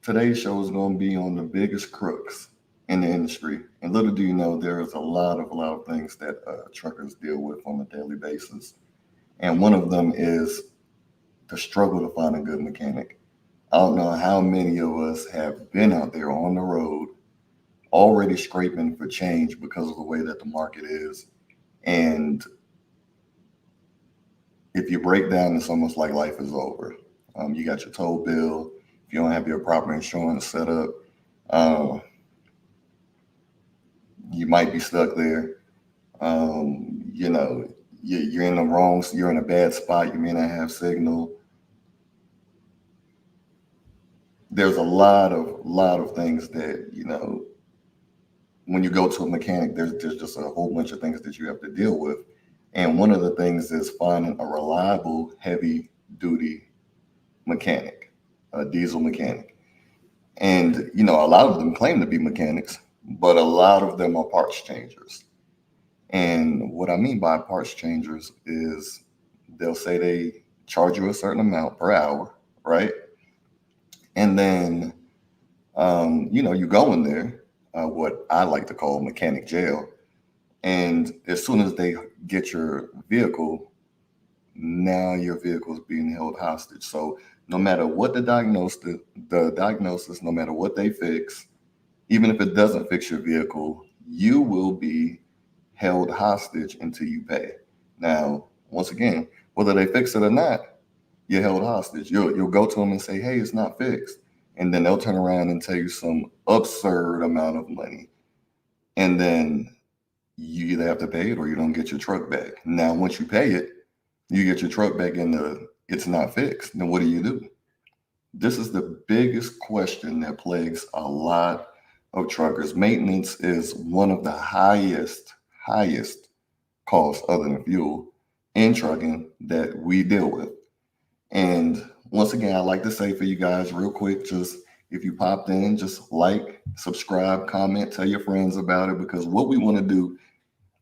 Today's show is going to be on the biggest crooks in the industry. And little do you know, there's a lot of things that truckers deal with on a daily basis. And one of them is the struggle to find a good mechanic. I don't know how many of us have been out there on the road already scraping for change because of the way that the market is. And if you break down, it's almost like life is over. You got your toll bill. If you don't have your proper insurance set up, uh, you might be stuck there. You know, you're in the wrong, you're in a bad spot. You may not have signal. There's a lot of things that when you go to a mechanic, there's just a whole bunch of things that you have to deal with. And one of the things is finding a reliable, heavy duty mechanic, a diesel mechanic. And, a lot of them claim to be mechanics, but a lot of them are parts changers. And what I mean by parts changers is they'll say they charge you a certain amount per hour, right? And then, you go in there, what I like to call mechanic jail. And as soon as they get your vehicle, now your vehicle is being held hostage. So no matter what the diagnosis, no matter what they fix, even if it doesn't fix your vehicle, you will be held hostage until you pay. Now, once again, whether they fix it or not, you're held hostage. You'll go to them and say, "Hey, it's not fixed," and then they'll turn around and tell you some absurd amount of money, and then you either have to pay it or you don't get your truck back. Now, once you pay it, you get your truck back and it's not fixed. Then what do you do? This is the biggest question that plagues a lot of truckers. Maintenance is one of the highest costs other than fuel in trucking that we deal with. And once again, I like to say for you guys real quick, just if you popped in, just like, subscribe, comment, tell your friends about it, because what we want to do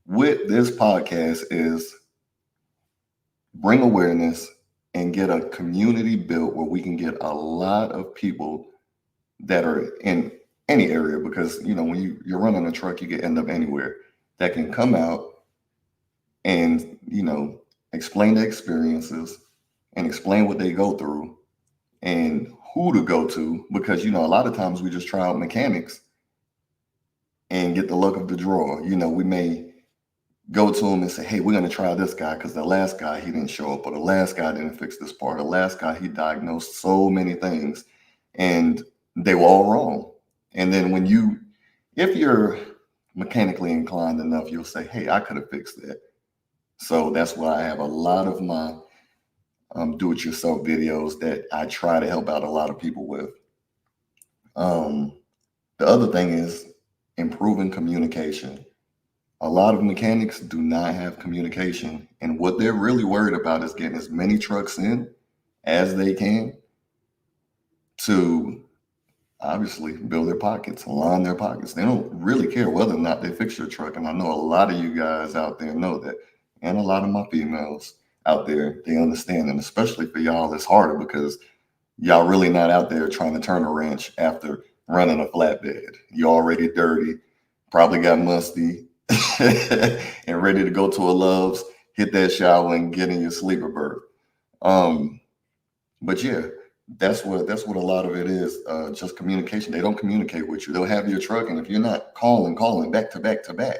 with this podcast is bring awareness and get a community built where we can get a lot of people that are in any area, because when you're running a truck, you can end up anywhere, that can come out and explain their experiences and explain what they go through and who to go to, because a lot of times we just try out mechanics and get the luck of the draw. We may go to them and say, "Hey, we're going to try this guy because the last guy, he didn't show up, or the last guy didn't fix this part, the last guy, he diagnosed so many things and they were all wrong." And then if you're mechanically inclined enough, you'll say, "Hey, I could have fixed that." So that's why I have a lot of my do-it-yourself videos that I try to help out a lot of people with. Um, the other thing is improving communication. A lot of mechanics do not have communication, and what they're really worried about is getting as many trucks in as they can to obviously build their pockets, line their pockets. They don't really care whether or not they fix your truck. And I know a lot of you guys out there know that. And a lot of my females out there, they understand. And especially for y'all, it's harder because y'all really not out there trying to turn a wrench after running a flatbed. You're already dirty, probably got musty, and ready to go to a Love's, hit that shower, and get in your sleeper berth. But yeah, that's what a lot of it is. Just communication. They don't communicate with you. They'll have your truck, and if you're not calling back to back to back,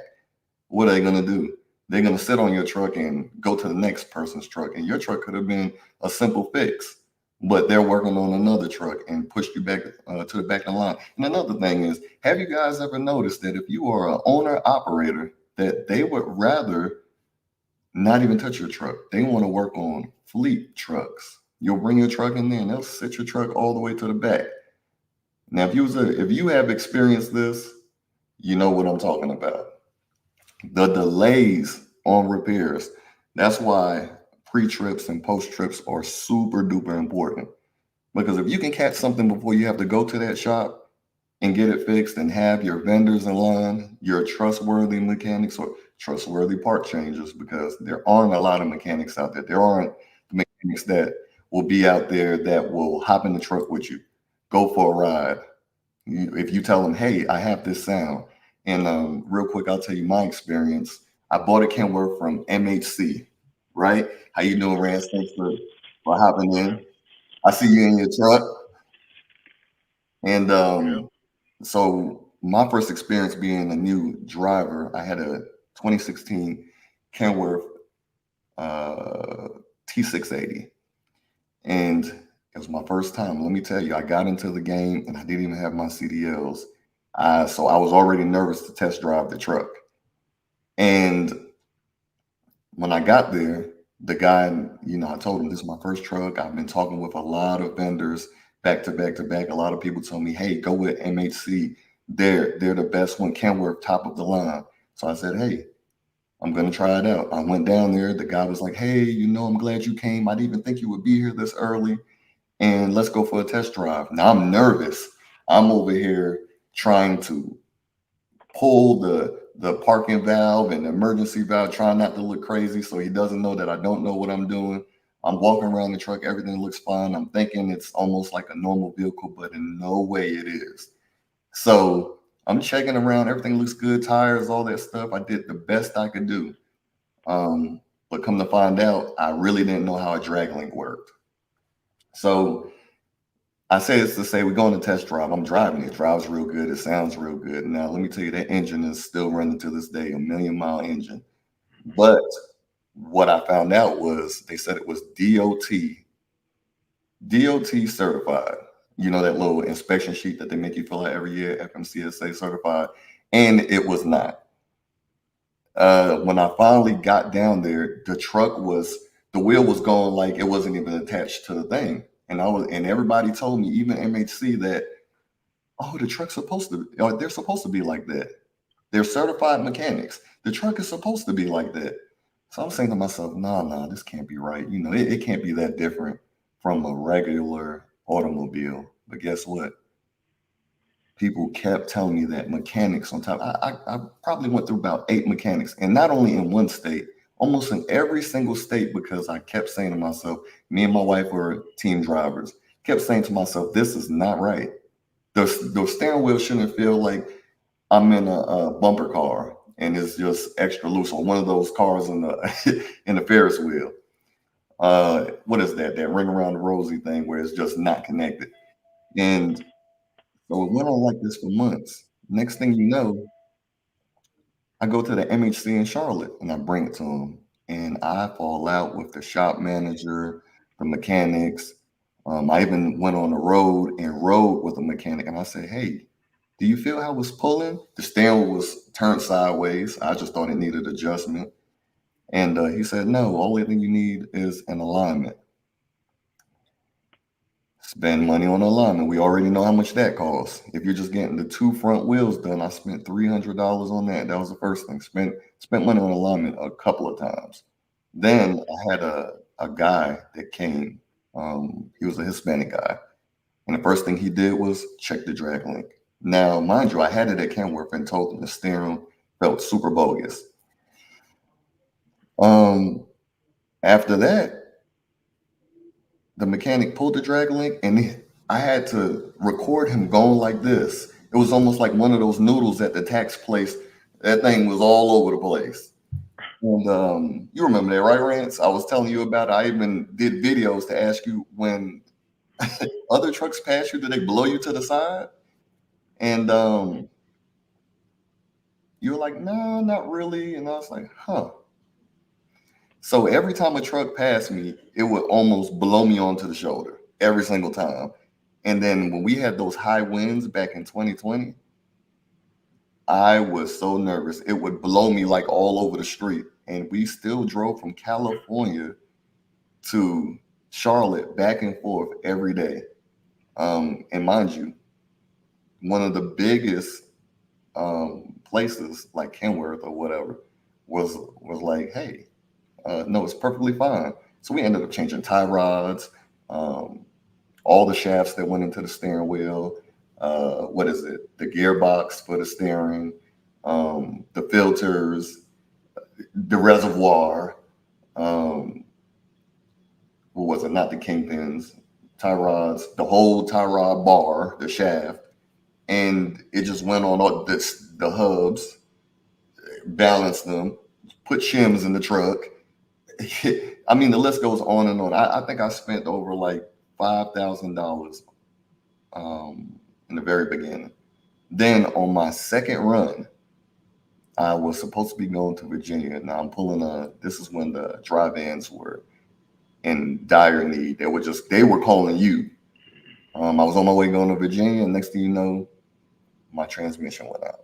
what are they gonna do? They're gonna sit on your truck and go to the next person's truck, and your truck could have been a simple fix, but they're working on another truck and pushed you back to the back of the line. And another thing is, have you guys ever noticed that if you are an owner operator, that they would rather not even touch your truck? They want to work on fleet trucks. You'll bring your truck in there and they'll sit your truck all the way to the back. Now, if you have experienced this, you know what I'm talking about. The delays on repairs. That's why pre-trips and post-trips are super duper important. Because if you can catch something before you have to go to that shop and get it fixed and have your vendors in line, your trustworthy mechanics or trustworthy part changers, because there aren't a lot of mechanics out there. There aren't mechanics that will be out there that will hop in the truck with you. go for a ride. If you tell them, hey, I have this sound, and real quick, I'll tell you my experience. I bought a Kenworth from MHC, right? How you doing, Rance? Thanks for hopping in. I see you in your truck, and so my first experience being a new driver, I had a 2016 Kenworth uh, T680, and it was my first time. Let me tell you, I got into the game and I didn't even have my CDLs. So I was already nervous to test drive the truck. And when I got there, the guy, I told him this is my first truck. I've been talking with a lot of vendors back to back to back. A lot of people told me, hey, go with MHC. They're the best one, Kenworth, top of the line. So I said, hey, I'm gonna try it out. I went down there. The guy was like, hey, I'm glad you came. I didn't even think you would be here this early. And let's go for a test drive. Now I'm nervous. I'm over here trying to pull the parking valve and the emergency valve, trying not to look crazy so he doesn't know that I don't know what I'm doing. I'm walking around the truck, everything looks fine. I'm thinking it's almost like a normal vehicle, but in no way it is. So I'm checking around, everything looks good, tires, all that stuff. I did the best I could do. But come to find out, I really didn't know how a drag link worked. So I say this to say we're going to test drive. I'm driving it. Drives real good. It sounds real good. Now, let me tell you, that engine is still running to this day, a 1,000,000-mile engine. But what I found out was they said it was DOT certified. You know, that little inspection sheet that they make you fill out every year, FMCSA certified. And it was not. When I finally got down there, the wheel was going like it wasn't even attached to the thing. And everybody told me, even MHC, that, oh, the truck's supposed to, or they're supposed to be like that. They're certified mechanics. The truck is supposed to be like that. So I'm saying to myself, nah, this can't be right. It can't be that different from a regular automobile. But guess what? People kept telling me that mechanics on top. I probably went through about 8 mechanics, and not only in one state, almost in every single state, because I kept saying to myself, me and my wife were team drivers, kept saying to myself, this is not right. The steering wheel shouldn't feel like I'm in a bumper car and it's just extra loose, on one of those cars in the in the Ferris wheel. What is that? That ring around the rosy thing where it's just not connected. And so it went on like this for months. Next thing you know, I go to the MHC in Charlotte and I bring it to them. And I fall out with the shop manager, the mechanics. I even went on the road and rode with a mechanic. And I said, hey, do you feel how it was pulling? The steering wheel was turned sideways. I just thought it needed adjustment. And he said, no, only thing you need is an alignment. Spend money on alignment. We already know how much that costs. If you're just getting the 2 front wheels done, I spent $300 on that. That was the first thing. Spent money on alignment a couple of times. Then I had a guy that came. He was a Hispanic guy, and the first thing he did was check the drag link. Now, mind you, I had it at Kenworth and told him the steering felt super bogus. After that, the mechanic pulled the drag link, and I had to record him going like this. It was almost like one of those noodles at the tax place. That thing was all over the place. And you remember that, right, Rance? I was telling you about it. I even did videos to ask you, when other trucks pass you, do they blow you to the side? And you were like, no, not really. And I was like, huh. So every time a truck passed me, it would almost blow me onto the shoulder every single time. And then when we had those high winds back in 2020, I was so nervous. It would blow me like all over the street. And we still drove from California to Charlotte back and forth every day. And mind you, one of the biggest places like Kenworth or whatever was like, hey, no, it's perfectly fine. So we ended up changing tie rods, all the shafts that went into the steering wheel. What is it? The gearbox for the steering, the filters, the reservoir. What was it? Not the kingpins. tie rods, the whole tie rod bar, the shaft, and it just went on all this, the hubs, balanced them, put shims in the truck. I mean, the list goes on and on. I think I spent over like $5,000 in the very beginning. Then on my second run, I was supposed to be going to Virginia. Now I'm pulling a. This is when the drive-ins were in dire need. They were calling you. I was on my way going to Virginia, and next thing you know, my transmission went out.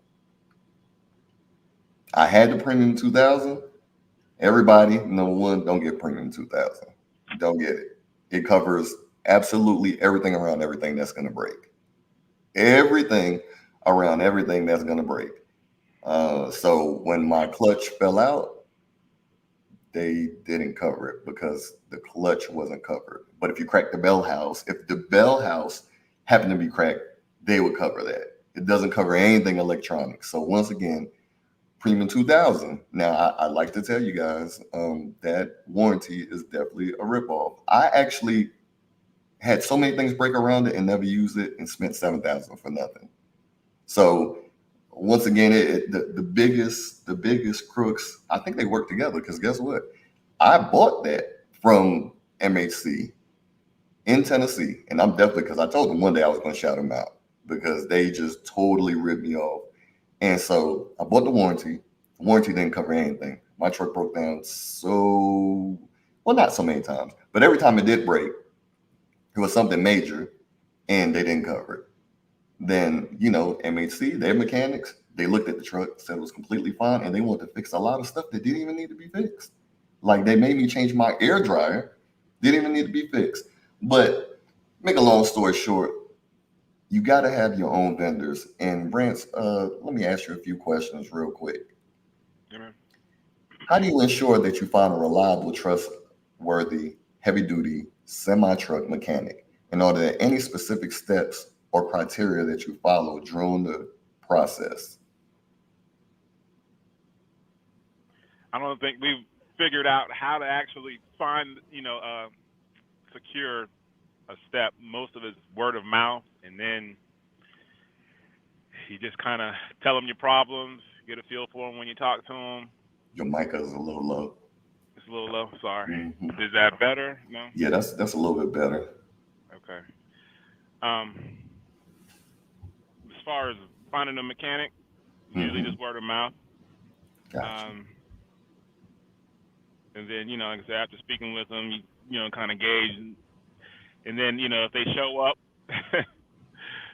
I had the premium 2000. Everybody, number one, don't get premium 2000. Don't get it. It covers absolutely everything around everything that's going to break. Everything around everything that's going to break. So when my clutch fell out, they didn't cover it because the clutch wasn't covered. But if you crack the bell house, if the bell house happened to be cracked, they would cover that. It doesn't cover anything electronic. So once again, Premium 2000. Now, I like to tell you guys that warranty is definitely a ripoff. I actually had so many things break around it and never used it and spent 7,000 for nothing. So once again, the biggest crooks, I think they work together because guess what? I bought that from MHC in Tennessee, and I'm definitely because I told them one day I was going to shout them out because they just totally ripped me off. And so I bought the warranty. The warranty didn't cover anything. My truck broke down well, not so many times, but every time it did break, it was something major, and they didn't cover it. Then, MHC, their mechanics, they looked at the truck, said it was completely fine, and they wanted to fix a lot of stuff that didn't even need to be fixed. Like they made me change my air dryer, didn't even need to be fixed. But make a long story short, you got to have your own vendors. And Brance, let me ask you a few questions real quick. Amen. How do you ensure that you find a reliable, trustworthy, heavy-duty semi-truck mechanic? And are there any specific steps or criteria that you follow during the process? I don't think we've figured out how to actually find, secure a step. Most of it's word of mouth, and then you just kind of tell them your problems, get a feel for them when you talk to them. Your mic is a little low. It's a little low. Sorry. Hmm. Is that better? No. Yeah, that's a little bit better. Okay. Um, as far as finding a mechanic, usually Hmm. just word of mouth. Gotcha. Um, and then like I said, after speaking with them, you kind of gauge, and then if they show up,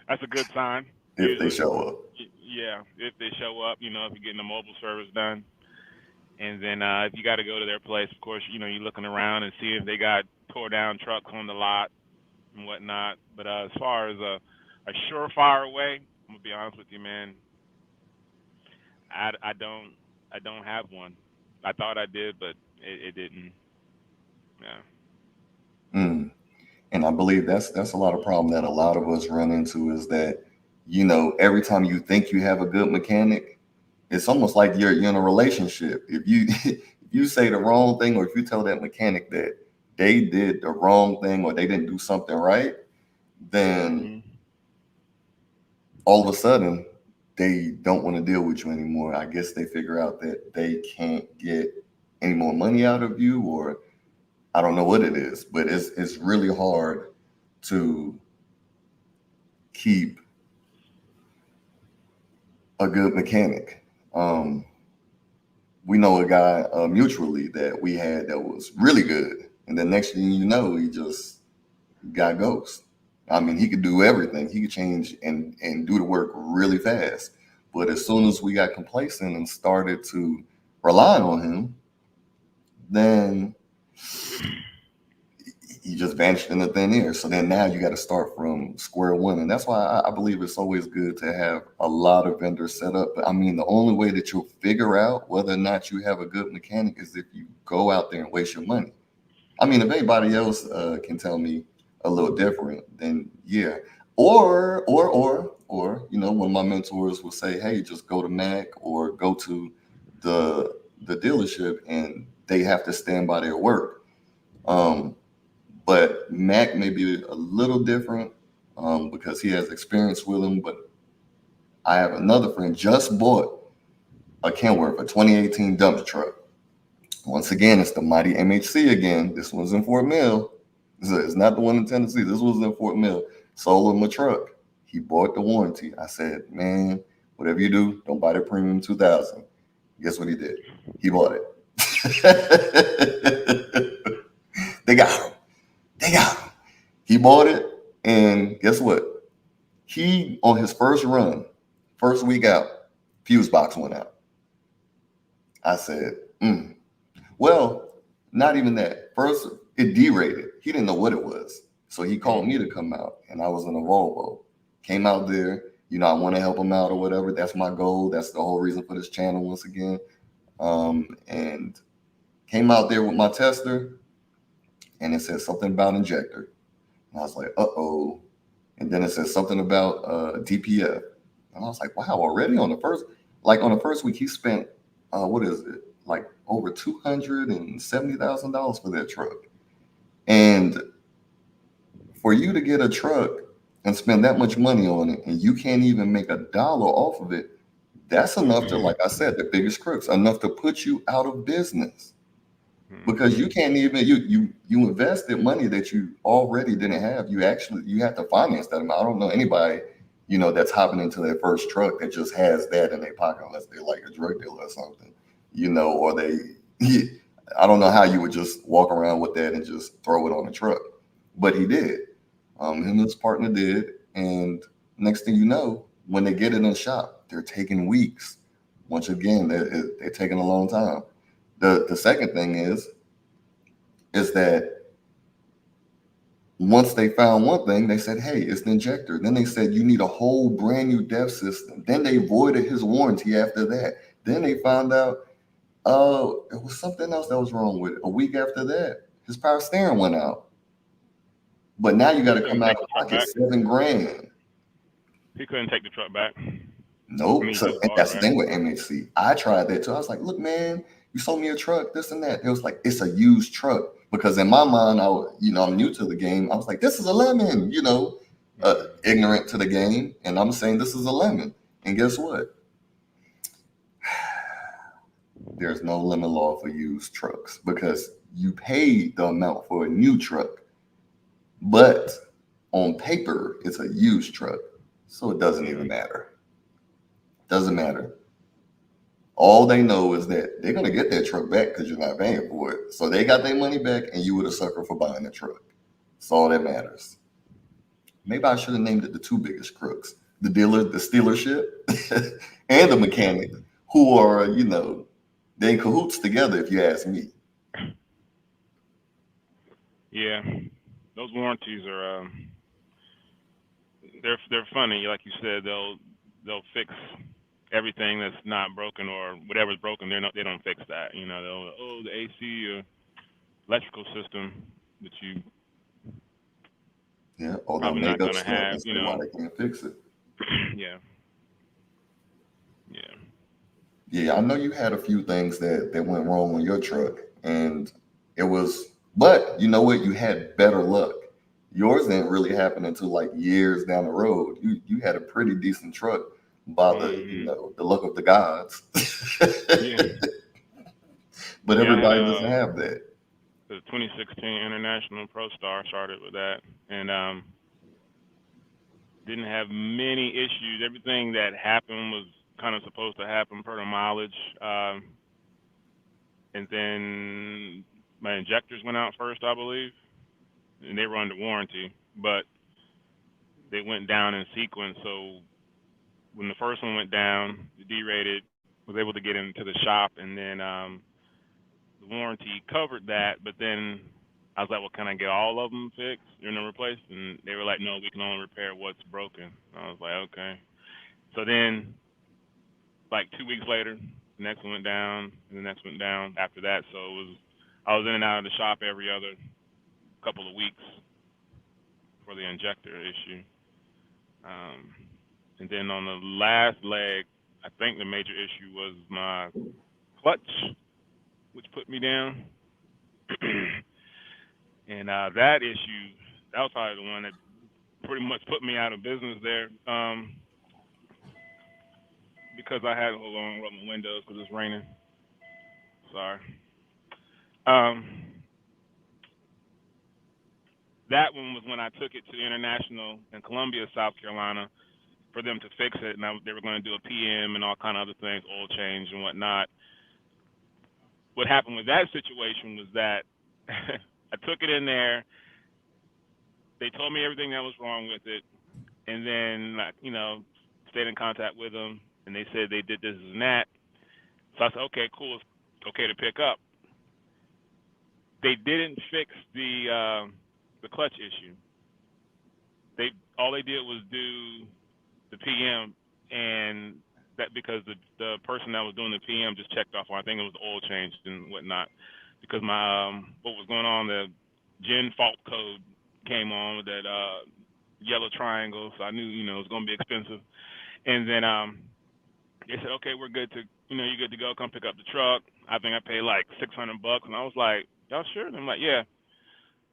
that's a good sign If they usually. show up. Yeah, if they show up, if you're getting a mobile service done. And then if you got to go to their place, of course, you're looking around and see if they got tore down trucks on the lot and whatnot. But as far as a surefire way, I'm gonna be honest with you, man. I don't have one. I thought I did, but it didn't. Yeah. Mm. And I believe that's a lot of problem that a lot of us run into is that, every time you think you have a good mechanic, it's almost like you're in a relationship. If you if you say the wrong thing or if you tell that mechanic that they did the wrong thing or they didn't do something right, then Mhm. all of a sudden they don't want to deal with you anymore. I guess they figure out that they can't get any more money out of you, or I don't know what it is, but it's really hard to keep a good mechanic. Um, we know a guy mutually that we had that was really good, and the next thing you know, he just got ghost. I mean, he could do everything. He could change and do the work really fast. But as soon as we got complacent and started to rely on him, then he just vanished in the thin air. So then now you got to start from square one. And that's why I believe it's always good to have a lot of vendors set up. But I mean, the only way that you'll figure out whether or not you have a good mechanic is if you go out there and waste your money. I mean, if anybody else can tell me a little different, then yeah. Or one of my mentors will say, hey, just go to Mac or go to the dealership and they have to stand by their work. Um, But Mac may be a little different because he has experience with them. But I have another friend just bought a Kenworth, a 2018 dump truck. Once again, it's the mighty MHC again. This one's in Fort Mill. It's not the one in Tennessee. This was in Fort Mill. Sold him a truck. He bought the warranty. I said, man, whatever you do, don't buy the premium 2000. Guess what he did? He bought it. They got him. They got him. He bought it, and guess what? He on his first run, first week out, fuse box went out. I said, well, not even that. First, it derated. He didn't know what it was. So he called me to come out, and I was in a Volvo. Came out there, I want to help him out or whatever. That's my goal. That's the whole reason for this channel once again. And came out there with my tester, and it said something about injector. And I was like, uh-oh. And then it said something about DPF. And I was like, wow, already on the first week, he spent, what is it? Like over $270,000 for that truck. And for you to get a truck and spend that much money on it, and you can't even make $1 off of it, that's enough to, like I said, the biggest crooks, enough to put you out of business. Because you can't even you invested money that you already didn't have. You have to finance that amount. I don't know anybody, that's hopping into their first truck that just has that in their pocket unless they're like a drug dealer or something, or I don't know how you would just walk around with that and just throw it on the truck. But he did. Him and his partner did. And next thing you know, when they get it in the shop, they're taking weeks. Once again, they're taking a long time. The second thing is that once they found one thing, they said, hey, it's the injector. Then they said, you need a whole brand new DEF system. Then they voided his warranty after that. Then they found out it was something else that was wrong with it. A week after that, his power steering went out. But now you got to come out of pocket $7,000. He couldn't take the truck back. Nope. So that's the thing with MHC. I tried that too. I was like, look, man, you sold me a truck, this and that. It was like, it's a used truck. Because in my mind, I'm new to the game. I was like, this is a lemon, ignorant to the game. And I'm saying this is a lemon. And guess what? There's no lemon law for used trucks because you paid the amount for a new truck. But on paper, it's a used truck. So it doesn't even matter. Doesn't matter. All they know is that they're going to get their truck back because you're not paying for it. So they got their money back and you were the sucker for buying the truck. That's all that matters. Maybe I should have named it the two biggest crooks. The dealer, the stealership, and the mechanic, who are, they in cahoots together, if you ask me. Yeah. Those warranties are they're funny. Like you said, they'll fix everything that's not broken or whatever's broken. They don't fix that. They'll the AC or electrical system that you or they'll probably not make up gonna stuff have. and say why they can't fix it. Yeah. Yeah, I know you had a few things that went wrong on your truck, and but you know what? You had better luck. Yours didn't really happen until like years down the road. You had a pretty decent truck by the luck of the gods. Yeah. But everybody doesn't have that. The 2016 International Pro Star started with that, and didn't have many issues. Everything that happened was kind of supposed to happen per the mileage. And then my injectors went out first, I believe, and they were under warranty, but they went down in sequence. So when the first one went down, the derated, was able to get into the shop, and then the warranty covered that. But then I was like, well, can I get all of them fixed, replaced? And they were like, no, we can only repair what's broken. I was like, okay. So then, like 2 weeks later, the next one went down, and the next went down after that. So I was in and out of the shop every other couple of weeks for the injector issue. And then on the last leg, I think the major issue was my clutch, which put me down. And that issue, that was probably the one that pretty much put me out of business there, because I had, hold on, roll my windows because it's raining. Sorry. Um, that one was when I took it to International in Columbia, South Carolina, for them to fix it. And they were going to do a PM and all kind of other things, oil change and whatnot. What happened with that situation was that I took it in there. They told me everything that was wrong with it, and then stayed in contact with them, and they said they did this and that. So I said, okay, cool, it's okay to pick up. They didn't fix the clutch issue. All they did was do the PM, and that because the person that was doing the PM just checked off on, I think it was the oil change and whatnot, because my what was going on, the gen fault code came on with that yellow triangle, so I knew it was going to be expensive. And then they said, okay, we're good to you're good to go. Come pick up the truck. I think I paid like $600, and I was like, y'all sure? And I'm like, yeah.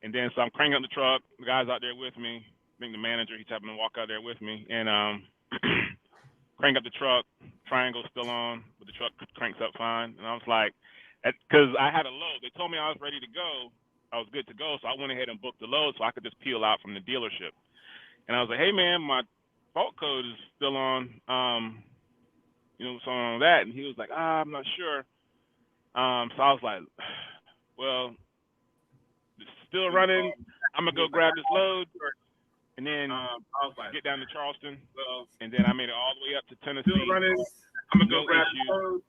And then so I'm cranking up the truck. The guy's out there with me. I think the manager, he's happened to walk out there with me, and crank up the truck. Triangle's still on, but the truck cranks up fine. And I was like, because I had a load. They told me I was ready to go. I was good to go, so I went ahead and booked the load so I could just peel out from the dealership. And I was like, hey man, my fault code is still on. What's on that? And he was like, I'm not sure. So I was like, well, it's still running. I'm gonna go grab this load, and then get down to Charleston, and then I made it all the way up to Tennessee. I'm gonna go grab issues.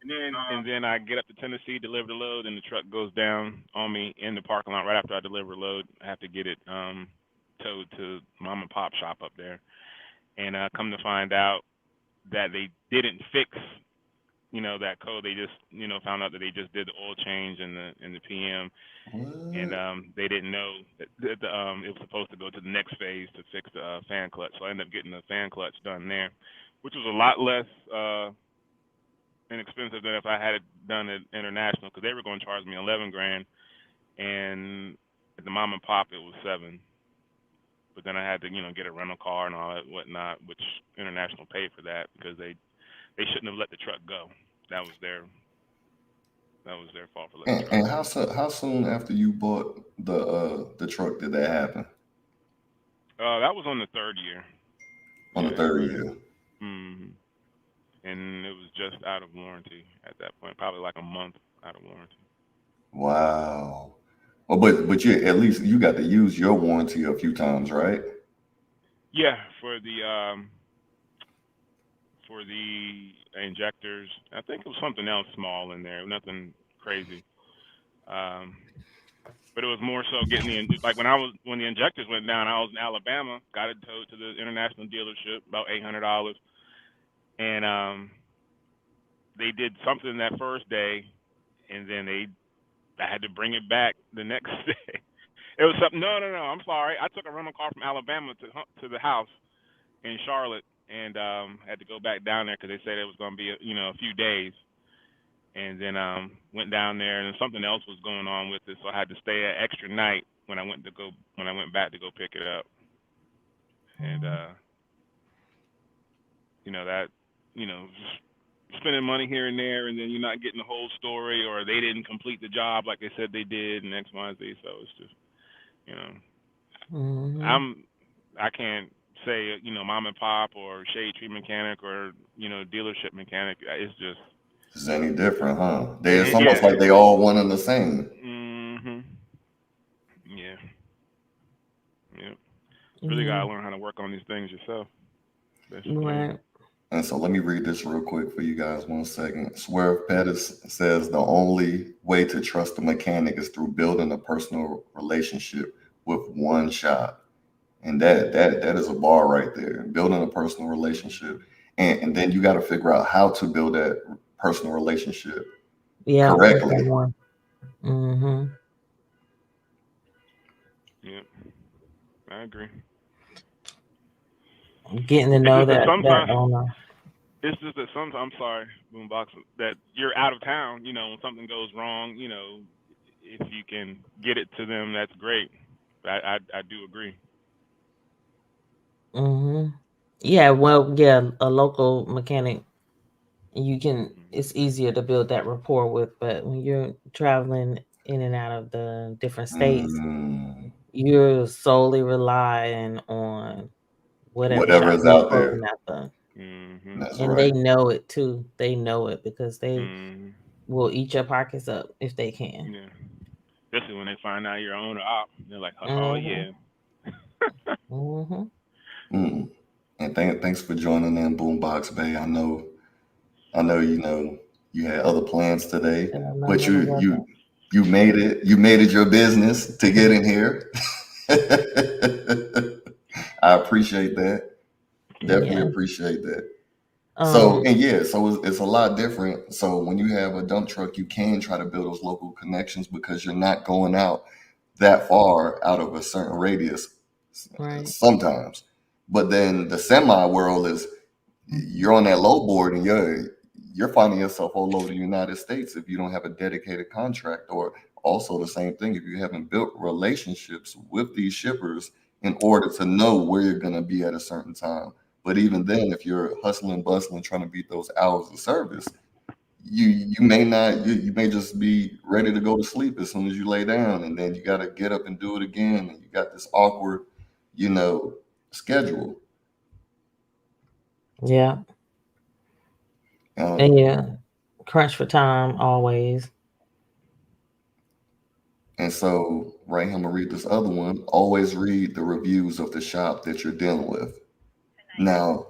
And then I get up to Tennessee, deliver the load, and the truck goes down on me in the parking lot right after I deliver the load. I have to get it towed to mom and pop shop up there, and come to find out that they didn't fix that code. They just found out that they just did the oil change and the PM, and What? they didn't know that it was supposed to go to the next phase to fix the fan clutch. So I ended up getting the fan clutch done there, which was a lot less inexpensive than if I had it done at International, because they were going to charge me 11 grand, and at the mom and pop it was 7. But then I had to get a rental car and all that whatnot, which International paid for that because they shouldn't have let the truck go. That was their fault for letting the truck And go. how soon after you bought the truck did that happen? That was on the third year. On the Yeah. third year. Mm-hmm. And it was just out of warranty at that point, probably like a month out of warranty. Wow. Well, but you at least you got to use your warranty a few times, right? Yeah, for the injectors, I think it was something else small in there, nothing crazy. Um, but it was more so getting like when the injectors went down, I was in Alabama, got it towed to the International dealership, about $800, and they did something that first day, and then I had to bring it back the next day. It was something. No, no, no. I'm sorry. I took a rental car from Alabama to the house in Charlotte, and had to go back down there because they said it was going to be a few days, and then went down there, and something else was going on with it, so I had to stay an extra night when I went back to go pick it up, and that spending money here and there, and then you're not getting the whole story, or they didn't complete the job like they said they did, and X, Y, and Z. So it's just, you know, Mm-hmm. I can't say mom and pop or shade tree mechanic or dealership mechanic. It's just Is any different, huh? It's yeah. almost like they all one and the same. Mhm. Yeah. Yeah. Really Yeah. gotta learn how to work on these things yourself. Best you can. Right. And so let me read this real quick for you guys. 1 second. Swerve Pettis says the only way to trust a mechanic is through building a personal relationship with one shop. And that is a bar right there. Building a personal relationship. And then you got to figure out how to build that personal relationship Yeah. With that correctly. one. Mm-hmm. Yeah. I agree. Getting to It's know just that that sometimes owner. it's just that sometimes I'm sorry, Boombox, that you're out of town. When something goes wrong, if you can get it to them, that's great. I do agree. Mhm. Yeah, well, yeah, a local mechanic, you can Mm-hmm. it's easier to build that rapport with, but when you're traveling in and out of the different states, Mm, you're solely relying on whatever whatever shop is you're out there. quoting after. Mm-hmm. That's And they right. know it too. They know it because they Mm-hmm. will eat your pockets up if they can. Yeah. Especially when they find out you're owner op, they're like, oh Mhm. yeah. Mhm. Mm. And thanks for joining in, Boombox Bay. I know you had other plans today, Yeah, no, but never you got you that. you made it. You made it your business to get in here. I appreciate that. Definitely Yeah. appreciate that. So, Um. and yeah, so it's a lot different. So when you have a dump truck, you can try to build those local connections because you're not going out that far out of a certain radius Right. sometimes. But then the semi world is you're on that low board and you're finding yourself all over the United States if you don't have a dedicated contract, or also the same thing if you haven't built relationships with these shippers in order to know where you're going to be at a certain time. But even then, if you're hustling, bustling, trying to beat those hours of service, you may not you may just be ready to go to sleep as soon as you lay down, and then you got to get up and do it again, and you got this awkward, you know, schedule. Yeah. Um, And yeah, crunch for time always. And so, right here, I'm gonna read this other one. Always read the reviews of the shop that you're dealing with. Now,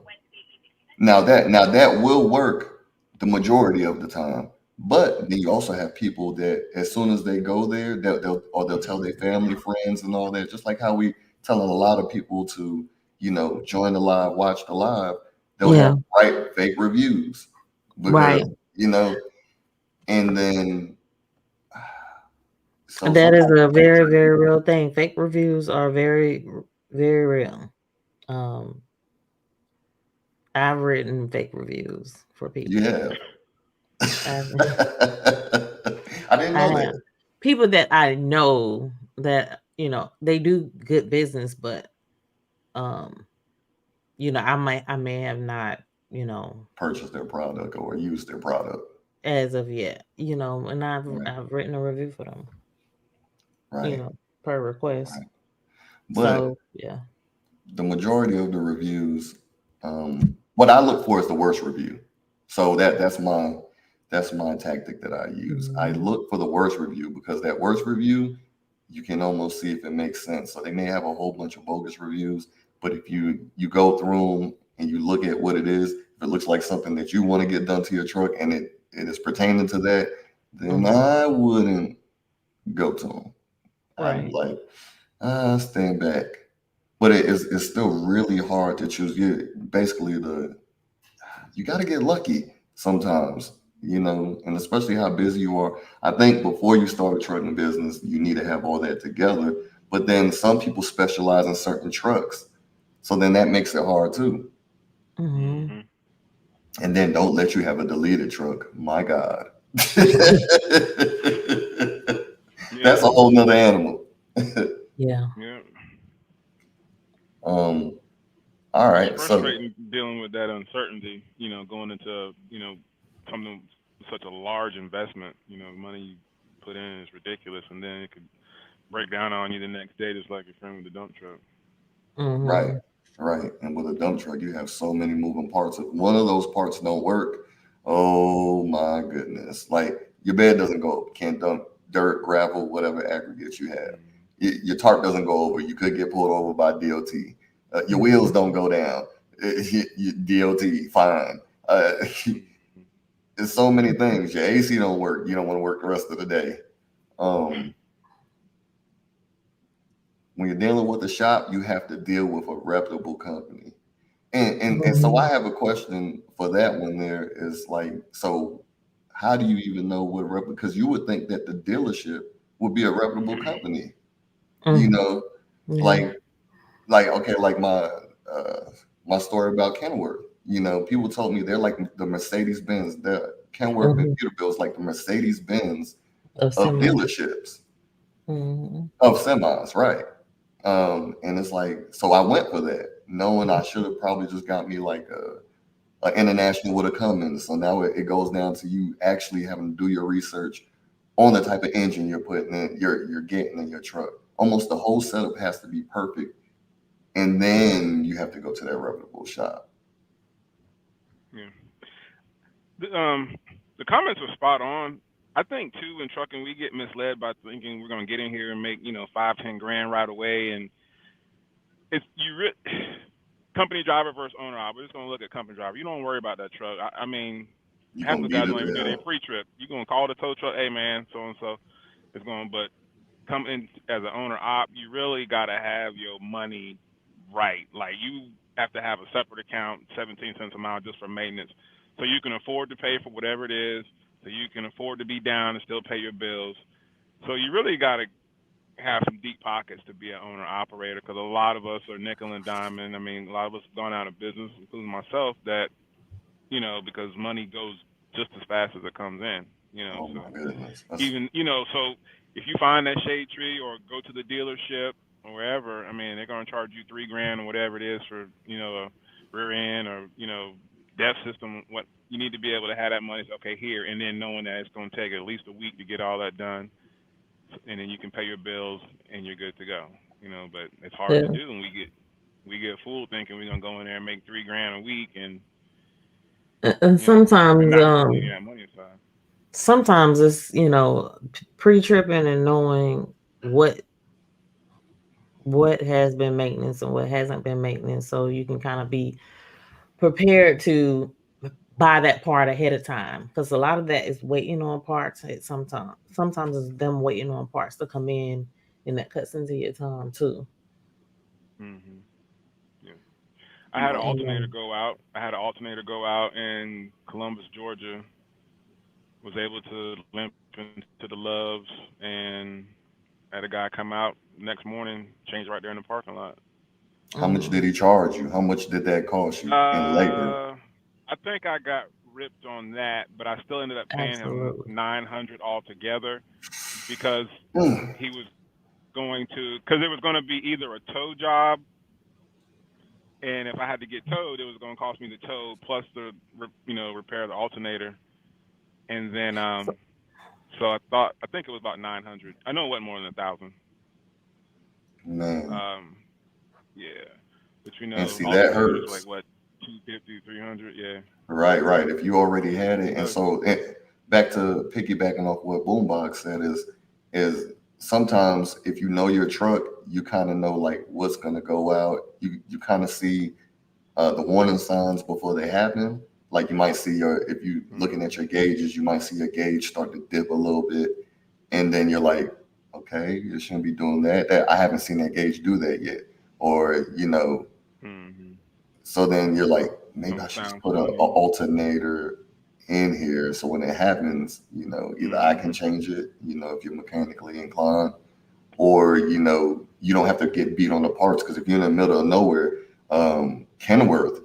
now that will work the majority of the time. But then you also have people that as soon as they go there, they'll tell their family, friends, and all that. Just like how we telling a lot of people to, join the live, watch the live. They'll have Yeah. write fake reviews because Right. you know, and then so That sometimes is a you very, very real thing. Fake reviews are very, very real. Um, I've written fake reviews for people. have. I've, I didn't I know have that. people that I know that they do good business, but um, I may have not, you know, Purchase their product or use their product. as of yet, and I've Right, I've written a review for them, you right, know, per request. right. But So yeah. the majority of the reviews, what I look for is the worst review. So that's my tactic that I use. I Mhm. look for the worst review because that worst review, you can almost see if it makes sense. So they may have a whole bunch of bogus reviews, but if you go through them and you look at what it is, if it looks like something that you want to get done to your truck and it is pertaining to that, then Mhm. I wouldn't go to them. I'd be Right. like, stand back. But it's still really hard to choose. Basically you got to get lucky sometimes, and especially how busy you are. I think before you start a trucking business, you need to have all that together. But then some people specialize in certain trucks, so then that makes it hard too. Mhm. Mm-hmm. And then don't let you have a deleted truck. My God, Yeah. that's a whole nother animal. Yeah. Yeah. um, all It's right, so frustrating dealing with that uncertainty. Going into something such a large investment. The money you put in is ridiculous, and then it could break down on you the next day, just like your friend with the dump truck. right, Mhm. right. And with a dump truck, you have so many moving parts. If one of those parts don't work, oh my goodness. Like your bed doesn't go up, can't dump dirt, gravel, whatever aggregates you have. Mm-hmm. Your tarp doesn't go over. You could get pulled over by DOT. Your wheels don't go down. DOT, fine. Uh, Mm-hmm. there's so many things. Your AC don't work. You don't want to work the rest of the day. Um, when you're dealing with a shop, you have to deal with a reputable company. And so I Mhm. have a question for that one there is like, so how do you even know what because you would think that the dealership would be a reputable company, you Mm. know, Yeah. like okay, like my story about Kenworth. People told me they're like the Mercedes Benz. The Kenworth and Mhm. Peterbilt is like the Mercedes Benz Of of semi. dealerships. Mhm. of semis, right? And it's like, so I went for that, knowing I should have probably just got me like a international would have come in. So now it goes down to you actually having to do your research on the type of engine you're putting in, you're getting in your truck. Almost the whole setup has to be perfect, and then you have to go to that reputable shop. Yeah. The comments were spot on. I think too in trucking we get misled by thinking we're gonna get in here and make 5-10 grand right away, and it's company driver versus owner. We're just gonna look at company driver. You don't worry about that truck. I mean, You're half gonna the beat guys it don't even do there. their free trip. You gonna call the tow truck, hey man, so and so. It's going, but come in as an owner op, you really gotta have your money right. Like you have to have a separate account, 17 cents a mile just for maintenance, so you can afford to pay for whatever it is, so you can afford to be down and still pay your bills. So you really gotta have some deep pockets to be an owner operator because a lot of us are nickel and diamond. I mean, a lot of us have gone out of business, including myself, that because money goes just as fast as it comes in. Oh So my goodness. even so if you find that shade tree or go to the dealership or wherever, I mean, they're gonna charge you 3 grand or whatever it is for a rear end or depth system. What you need to be able to have that money is okay here, and then knowing that it's gonna take at least a week to get all that done, and then you can pay your bills and you're good to go. But it's hard to Yeah. do, and we get fooled thinking we're gonna go in there and make 3 grand a week, and And we're sometimes not putting any of that money aside. sometimes it's pre-tripping and knowing what has been maintenance and what hasn't been maintenance, so you can kind of be prepared to buy that part ahead of time, because a lot of that is waiting on parts. Sometimes it's them waiting on parts to come in, and that cuts into your time too. Hmm. Yeah. I had an Right. alternator And go out. I had an alternator go out in Columbus, Georgia. Was able to limp into the Loves and had a guy come out next morning, change right there in the parking lot. How much did mm, he charge you? How much did that cost you in labor? I think I got ripped on that, but I still ended up paying him absolutely, 900 altogether because Mm, he was going to because it was going to be either a tow job, and if I had to get towed, it was going to cost me the tow plus the repair the alternator, and then so I think it was about 900. I know it wasn't more than 1,000. man. Um, yeah, but And see, that alternators like hurts. what 250, 300. Yeah, Right, right. If you already had it, and does. so back to piggybacking off what Boombox said is sometimes if you know your truck, you kind of know like what's gonna go out. You kind of see the warning signs before they happen. Like you might see if you looking Hmm. at your gauges, you might see your gauge start to dip a little bit, and then you're like, okay, you shouldn't be doing that. That I haven't seen that gauge do that yet, or Hmm. so then you're like, maybe I Don't should just sound put a funny. alternator in here. So when it happens, either I can Hmm. change it, if you're mechanically inclined, or, you don't have to get beat on the parts. Because if you're in the middle of nowhere, Kenworth,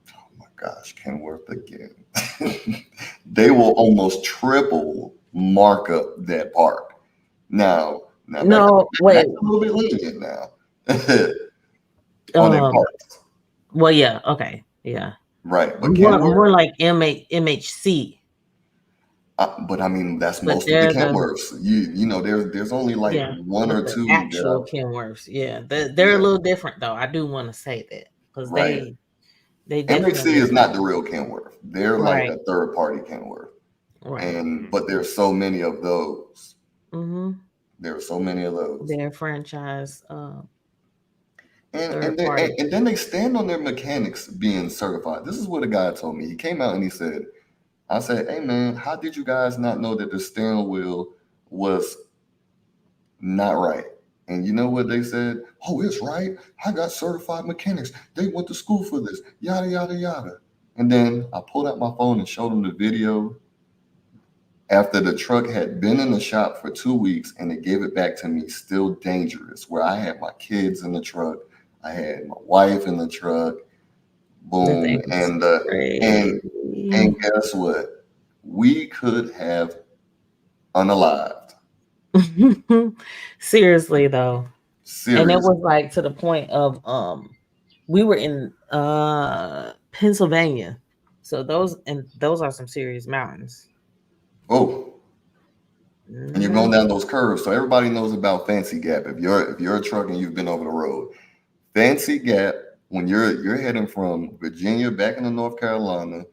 oh my gosh, Kenworth again. They will almost triple mark up that part. Now no, back wait. a little bit lenient now on that Um, part. well, yeah, okay, yeah, Right. But more Kenworth, like MHC, but I mean, that's but most of the they're the Kenworths. There's only like yeah, one but or the two that actual Kenworths, yeah, they're a yeah, little different though. I do want to say that because right. they MHC definitely is not the real Kenworth. They're like right, a third party Kenworth, right. and but Hmm. there's so many of those. Mm-hmm. There are so many of those, Their franchise, and third party. and then they stand on their mechanics being certified. This is what a guy told me. He came out and he said, "I said, hey man, how did you guys not know that the steering wheel was not right?" And you know what they said? Oh, it's right. I got certified mechanics. They went to school for this. Yada yada yada. And then I pulled out my phone and showed them the video after the truck had been in the shop for 2 weeks and they gave it back to me still dangerous, where I had my kids in the truck, I had my wife in the truck, The boom, thing is and crazy. and guess what? We could have unalived. Seriously though. And it Serious. was like to the point of we were in Pennsylvania. So those are some serious mountains. Oh, and you're Hmm. going down those curves. So everybody knows about Fancy Gap. If you're a truck and you've been over the road, Fancy Gap, when you're heading from Virginia back into North Carolina,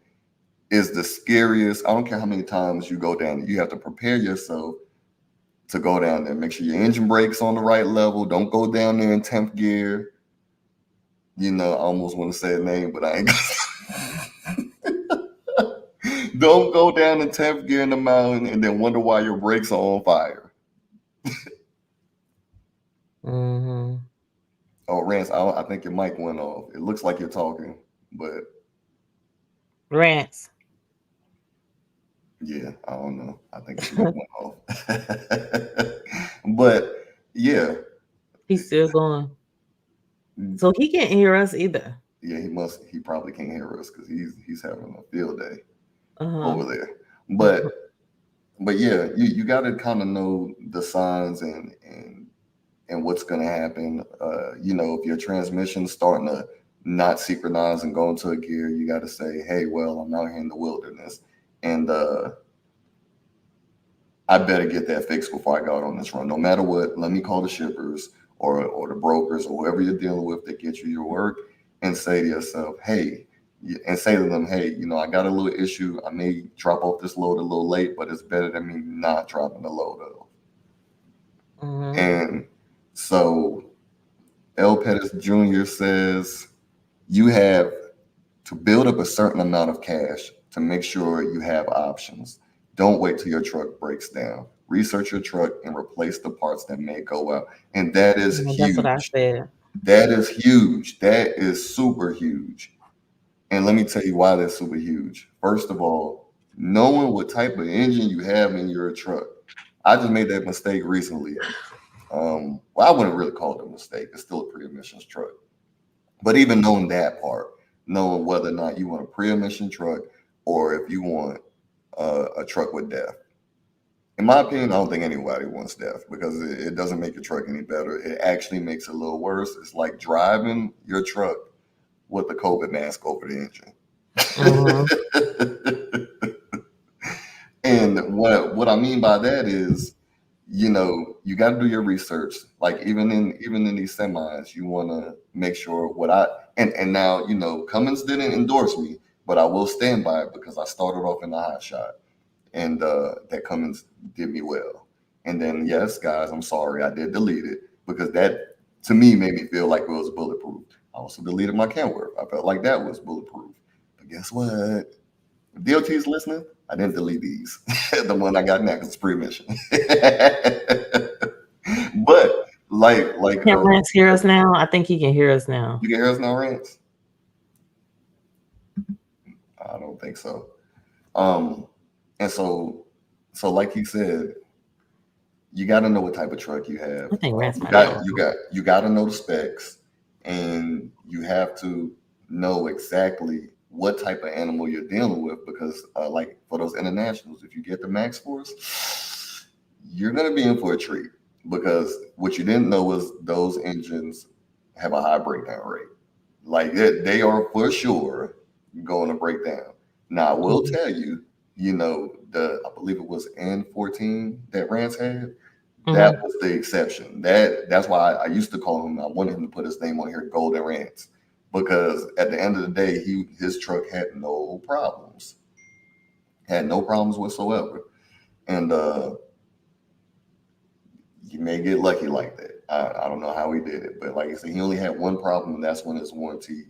is the scariest. I don't care how many times you go down. You have to prepare yourself to go down there. Make sure your engine brakes on the right level. Don't go down there in 10th gear. I almost want to say a name, but I ain't. Don't go down in 10th gear in the mountain and then wonder why your brakes are on fire. Hmm. Oh, Rance, I think your mic went off. It looks like you're talking, but Rants. yeah, I don't know. I think his mic went off. But yeah, He's still going. So he can't hear us either. yeah, he probably can't hear us because he's having a field day Uh-huh. over there. But yeah, you got to kind of know the signs and what's going to happen. If your transmission's starting to not synchronize and go into a gear, you got to say, hey, well, I'm out here in the wilderness, and I better get that fixed before I go out on this run. No matter what, let me call the shippers or the brokers or whoever you're dealing with that get you your work, and say to yourself, hey, and say to them, hey, I got a little issue. I may drop off this load a little late, but it's better than me not dropping the load off. Hmm. And so L. Pettis Jr. says you have to build up a certain amount of cash to make sure you have options. Don't wait till your truck breaks down. Research your truck and replace the parts that may go out. And that is That's what I huge. said. That is huge. That is super huge. And let me tell you why that's super huge. First of all, knowing what type of engine you have in your truck. I just made that mistake recently. Well, I wouldn't really call it a mistake. It's still a pre-emissions truck. But even knowing that part, knowing whether or not you want a pre-emission truck or if you want a truck with DEF. In my opinion, I don't think anybody wants DEF because it doesn't make your truck any better. It actually makes it a little worse. It's like driving your truck with the COVID mask over the Hmm. engine. And what I mean by that is, you got to do your research. Like even in these semis, you want to make sure and now Cummins didn't endorse me, but I will stand by it because I started off in the hot shot, and that Cummins did me well. And then yes, guys, I'm sorry I did delete it because that to me made me feel like it was bulletproof. I also deleted my Kenworth. I felt like that was bulletproof. But guess what? If DOT's listening, I didn't delete these. The one I got now is pre-mission. But like Can Rance hear us now? I think he can hear us now. you can hear us now, Rance? I don't think so. Um, and so like he said, you got to know what type of truck you have. I think Rance You might be got on. you got to know the specs, and you have to know exactly what type of animal you're dealing with because, like for those internationals, if you get the Max Force, you're gonna be in for a treat because what you didn't know was those engines have a high breakdown rate. Like they are for sure going to break down. Now I will Mhm. tell you, I believe it was N14 that Rance had. That Mhm. was the exception. That's why I used to call him. I wanted him to put his name on here, Golden Rance, because at the end of the day, his truck had no problems whatsoever, and you may get lucky like that. I don't know how he did it, but like I said, he only had one problem, and that's when his warranty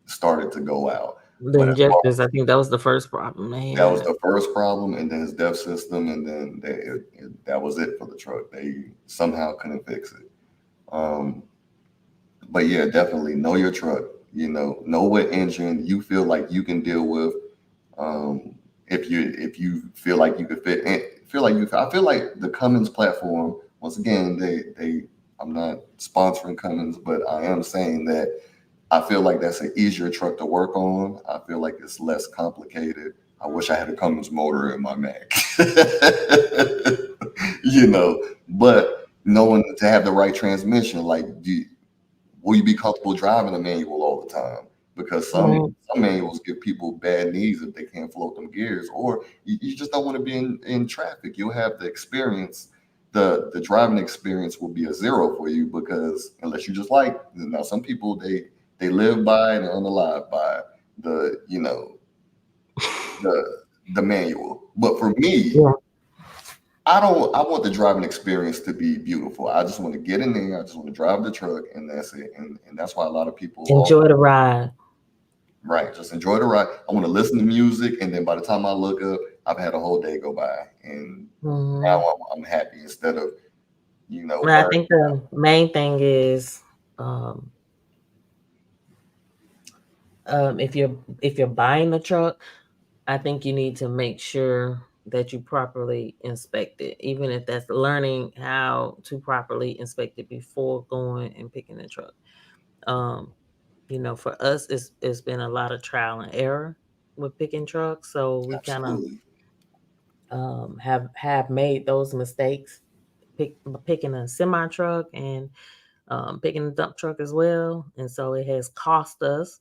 started to go out. The But as far injectors, I think that was the first problem they that was had. the first problem, and then his DEF system, and then that was it for the truck. They somehow couldn't fix it. Um, but yeah, definitely know your truck. Know what engine you feel like you can deal with. If you feel like you could fit, and I feel like the Cummins platform. Once again, I'm not sponsoring Cummins, but I am saying that I feel like that's an easier truck to work on. I feel like it's less complicated. I wish I had a Cummins motor in my Mac. you know, but knowing to have the right transmission, like, will you be comfortable driving a manual all the time? Because Right. some manuals give people bad knees if they can't float them gears, or you just don't want to be in traffic. You'll have the experience, the driving experience will be a zero for you because unless you just like now, some people they live by and unalive by the the the manual. But for me, Yeah. I want the driving experience to be beautiful. I just want to get in there. I just want to drive the truck, and that's it. And that's why a lot of people, Enjoy the ride. right, just enjoy the ride. I want to listen to music, and then by the time I look up, I've had a whole day go by, and now Hmm. I'm happy instead of I worrying. think the main thing is um, if you're buying a truck, I think you need to make sure that you properly inspect it, even if that's learning how to properly inspect it before going and picking the truck. Um, for us, it's been a lot of trial and error with picking trucks, so we kind of Absolutely, have made those mistakes picking a semi truck and picking a dump truck as well, and so it has cost us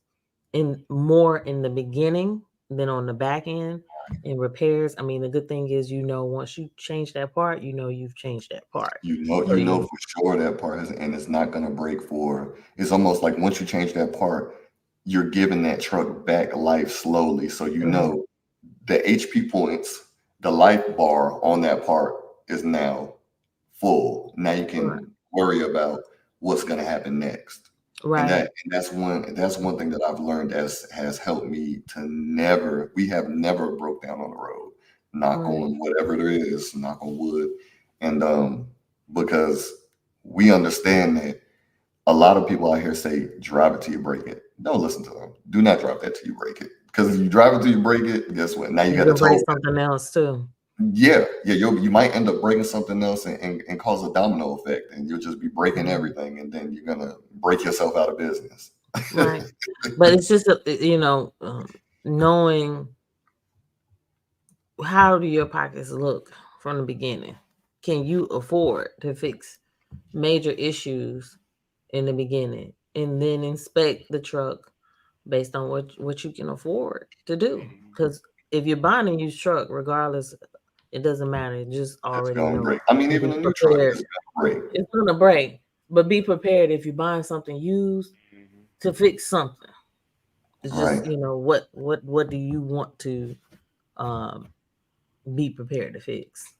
in more in the beginning than on the back end in repairs. I mean, the good thing is, once you change that part, you've changed that part. So you know for sure that part has, and it's not gonna break for. It's almost like once you change that part, you're giving that truck back life slowly. So Mhm. the HP points, the life bar on that part is now full. Now you Right, can worry about what's going to happen next. right, And that's one thing that I've learned as has helped me to never we have never broke down on the road. Knock right. on whatever there is, knock on wood. And because we understand that a lot of people out here say drive it till you break it. Don't listen to them. Do not drive that till you break it. Because if you drive it till you break it, guess what? Now you got to You'll break tow. something else too. Yeah, you might end up breaking something else and cause a domino effect, and you'll just be breaking Mhm. everything, and then you're gonna break yourself out of business. Right, but it's just knowing how do your pockets look from the beginning. Can you afford to fix major issues in the beginning and then inspect the truck based on what you can afford to do? Mhm. Because if you're buying a used truck, regardless, it doesn't matter. Just It's already gonna know break. I mean, and even be a new truck prepared. is gonna break. It's gonna break, but be prepared if you're buying something used Mhm. to fix something. It's just Right. what do you want to um be prepared to fix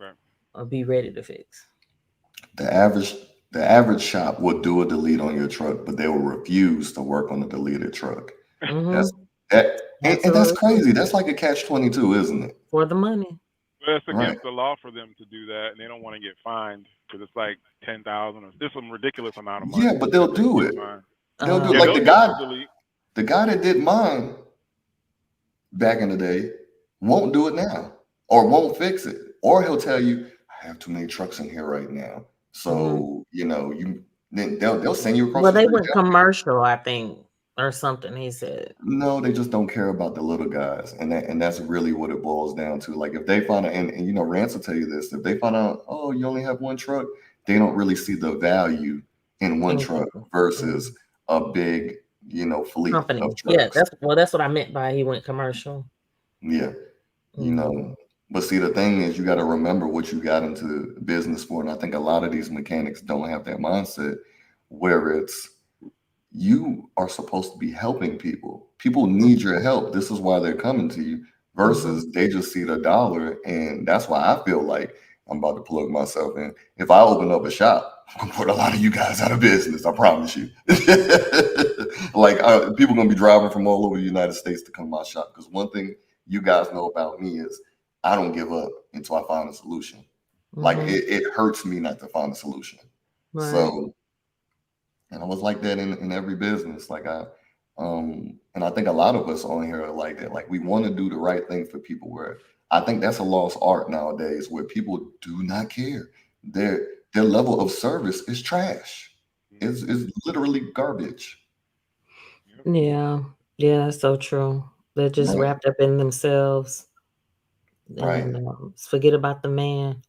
Right. or be ready to fix? The average the average shop will do a delete on your truck, but they will refuse to work on the deleted truck. That's Mm-hmm. that, and that's Absolutely true. crazy. That's like a catch 22, isn't it? For the money. Well, it's Right. against the law for them to do that, and they don't want to get fined because it's like 10,000 or it's some ridiculous amount of Yeah, money but that they'll they can do get it. fined. They'll do it. Yeah, Like Um, they'll do the delete. the guy that did mine back in the day won't do it now or won't fix it. Or he'll tell you, I have too many trucks in here right now. mhm. So, you then they'll send you across Well, the they street. went commercial, I think, or something. He said. No, they just don't care about the little guys. And that's really what it boils down to. Like if they find out, and Rance will tell you this, if they find out, oh, you only have one truck, they don't really see the value in one truck Anything. versus Mhm. a big, fleet of Company. Yeah, trucks. that's what I meant by he went commercial. Yeah. you know Hmm. but see, the thing is, you got to remember what you got into business for, and I think a lot of these mechanics don't have that mindset where it's you are supposed to be helping people need your help. This is why they're coming to you Hmm. versus they just see the dollar. And that's why I feel like I'm about to plug myself in. If I open up a shop, I'm gonna put a lot of you guys out of business, I promise you. Like people gonna be driving from all over the United States to come to my shop because one thing you guys know about me is I don't give up until I find a solution. Like Hmm. it hurts me not to find a solution. Right. So, and I was like that in every business. And I think a lot of us on here are like that. Like we want to do the right thing for people where I think that's a lost art nowadays where people do not care. Their level of service is trash. Mhm. It's literally garbage. Yep. Yeah. Yeah, that's so true. They're just Right. wrapped up in themselves Right. and forget about the man.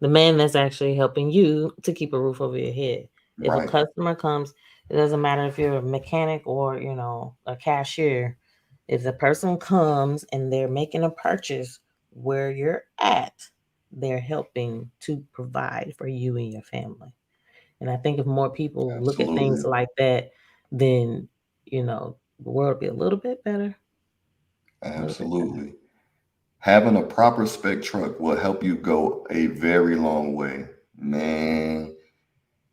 The man that's actually helping you to keep a roof over your head. If a Right. customer comes, it doesn't matter if you're a mechanic or, a cashier. If the person comes and they're making a purchase where you're at, they're helping to provide for you and your family. And I think if more people look at things Absolutely. like that, then, the world will be a little bit better. A little bit better. Absolutely. Having a proper spec truck will help you go a very long way. Man,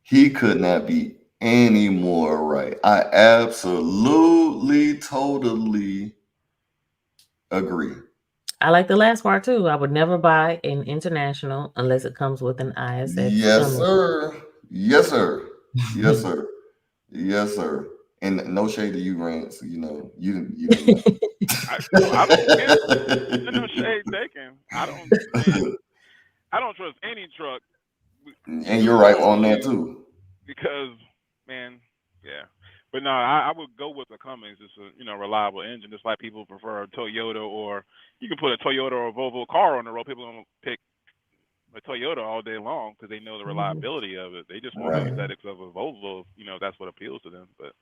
he could not be any more right. I absolutely, totally agree. I like the last part too. I would never buy an international unless it comes with an ISX Yes, dummy. sir. Yes, sir. Yes, sir. Yes, sir. And no shade to you, Rance. You didn't know. I don't get no shade taken. I don't, man. I don't trust any truck And you're new right or on that used too. because, man, yeah. But no, I would go with the Cummins. It's a reliable engine. Just like people prefer a Toyota, or you can put a Toyota or a Volvo car on the road. People don't pick a Toyota all day long because they know the Mhm. reliability of it. They just want the Right. aesthetics of a Volvo. That's what appeals to them. But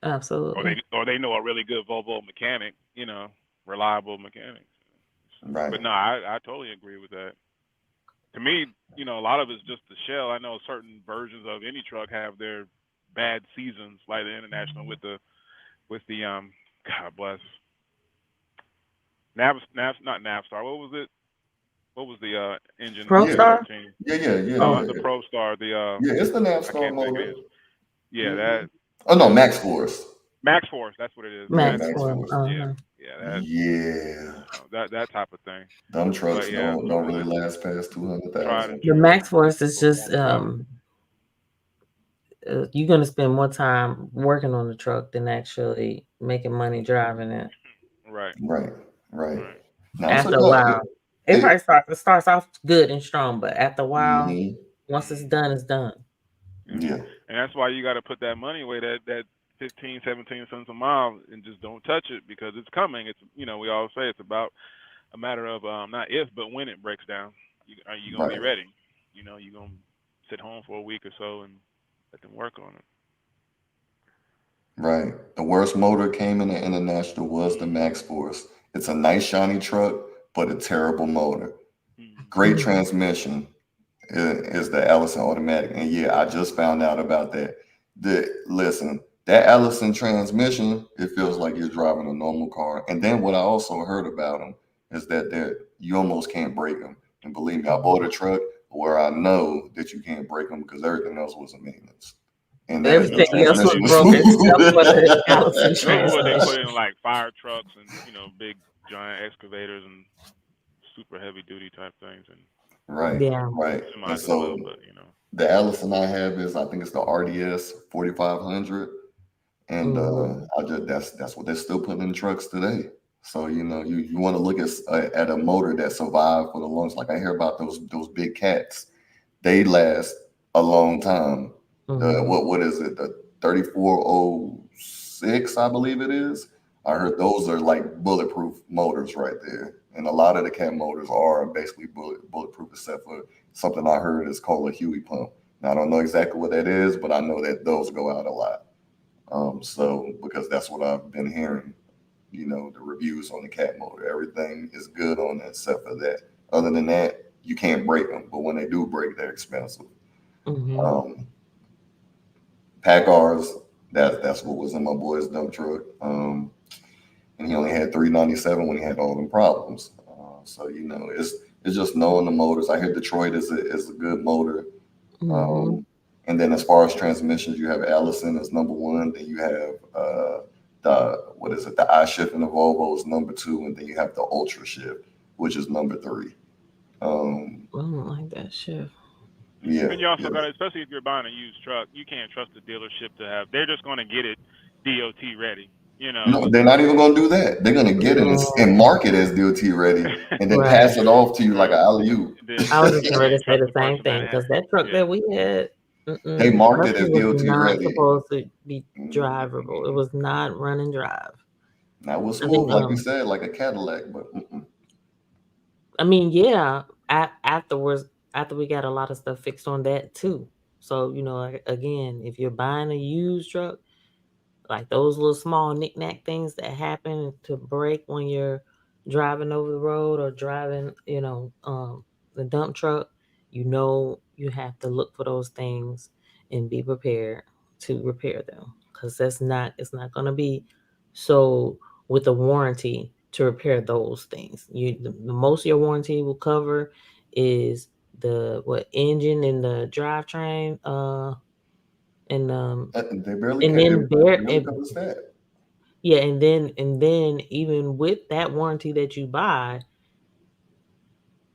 Absolutely. or they know a really good Volvo mechanic. Reliable mechanic. Right. But no, I totally agree with that. To me, a lot of it's just the shell. I know certain versions of any truck have their bad seasons, like the International with the God bless not Navstar. What was it? What was the engine in Yeah. 2013? Yeah. Oh, The Pro Star. The Yeah, it's the I Navstar can't think of motor. it. Yeah, Hmm. that Oh no, that Max Force. Max Force. That's what it is. Yeah, Max Max Max Force. for Force. Yeah, uh-huh. yeah. Yeah. That type of thing. Them But trucks yeah, don't people really just last past two hundred tried and thousand. The true Max Force is just performance out. you're gonna spend more time working on the truck than actually making money driving it. Right, Right. Right. right. Now so After a yeah, while, it it, probably starts off good and strong, but after a while, mhm, once it's done, it's done. Yeah. yeah. And that's why you got to put that money away, that 15, 17 cents a mile, and just don't touch it because it's coming. It's we all say it's about a matter of not if but when it breaks down. Are you gonna be Right. ready? You gonna sit home for a week or so and let them work on it. Right. The worst motor came in the International was the Max Force. It's a nice shiny truck, but a terrible motor. Mm-hmm. Great Mhm. transmission is the Allison automatic. And yeah, I just found out about that. Listen, that Allison transmission, it feels like you're driving a normal car. And then what I also heard about them is that you almost can't break them. And believe me, I bought a truck where I know that you can't break them because everything else was a maintenance. And the Everything else was transmission was broken except for the smooth. Allison Those are what they put transmission. in like fire trucks and big giant excavators and super heavy duty type things and Right, Yeah. right. And semis as well. so But. the Allison I have is I think it's the RDS 4500. And Hmm. I just that's what they're still putting in trucks today. So you want to look at a motor that survived for the longest. Like I hear about those big cats, they last a long time. The Hmm. what is it? The 3406, I believe it is. I heard those are like bulletproof motors right there, and a lot of the cat motors are basically bulletproof, except for something I heard is called a Huey pump. Now I don't know exactly what that is, but I know that those go out a lot. So because that's what I've been hearing, the reviews on the cat motor, everything is good on it except for that. Other than that, you can't break them, but when they do break, they're expensive. Hmm. Um, Packars, that's what was in my boy's dump truck, and he only had 397 when he had all them problems. So it's just knowing the motors. I hear Detroit is a good motor. Hmm. Um, and then as far as transmissions, you have Allison as number one. Then you have the what is it? The I shift in the Volvo is number two, and then you have the Ultra shift, which is number three. Um, I don't like that shift. yeah, And you also yeah. got to, especially if you're buying a used truck, you can't trust the dealership to have. They're just going to get it DOT ready. No, they're not even going to do that. They're going to get it and Yeah. mark it as DOT ready, and then Right. pass it off to you like an Right. alley oop. Then I was just you ready can't to say trust the the same person that thing has. because that truck Yeah. that we had, They marked it nothing as was DOT not ready. supposed to be drivable. It Mhm. was not run and drive. Now it was I smooth, think like you said, like a Cadillac, but I mean, yeah, afterwards after we got a lot of stuff fixed on that too. So, again, if you're buying a used truck, like those little small knick-knack things that happen to break when you're driving over the road or driving, the dump truck, you have to look for those things and be prepared to repair them, because it's not going to be so with a warranty to repair those things. The most your warranty will cover is the what engine and the drivetrain, and They barely and ca- then it bear barely and covers that. yeah, and then even with that warranty that you buy,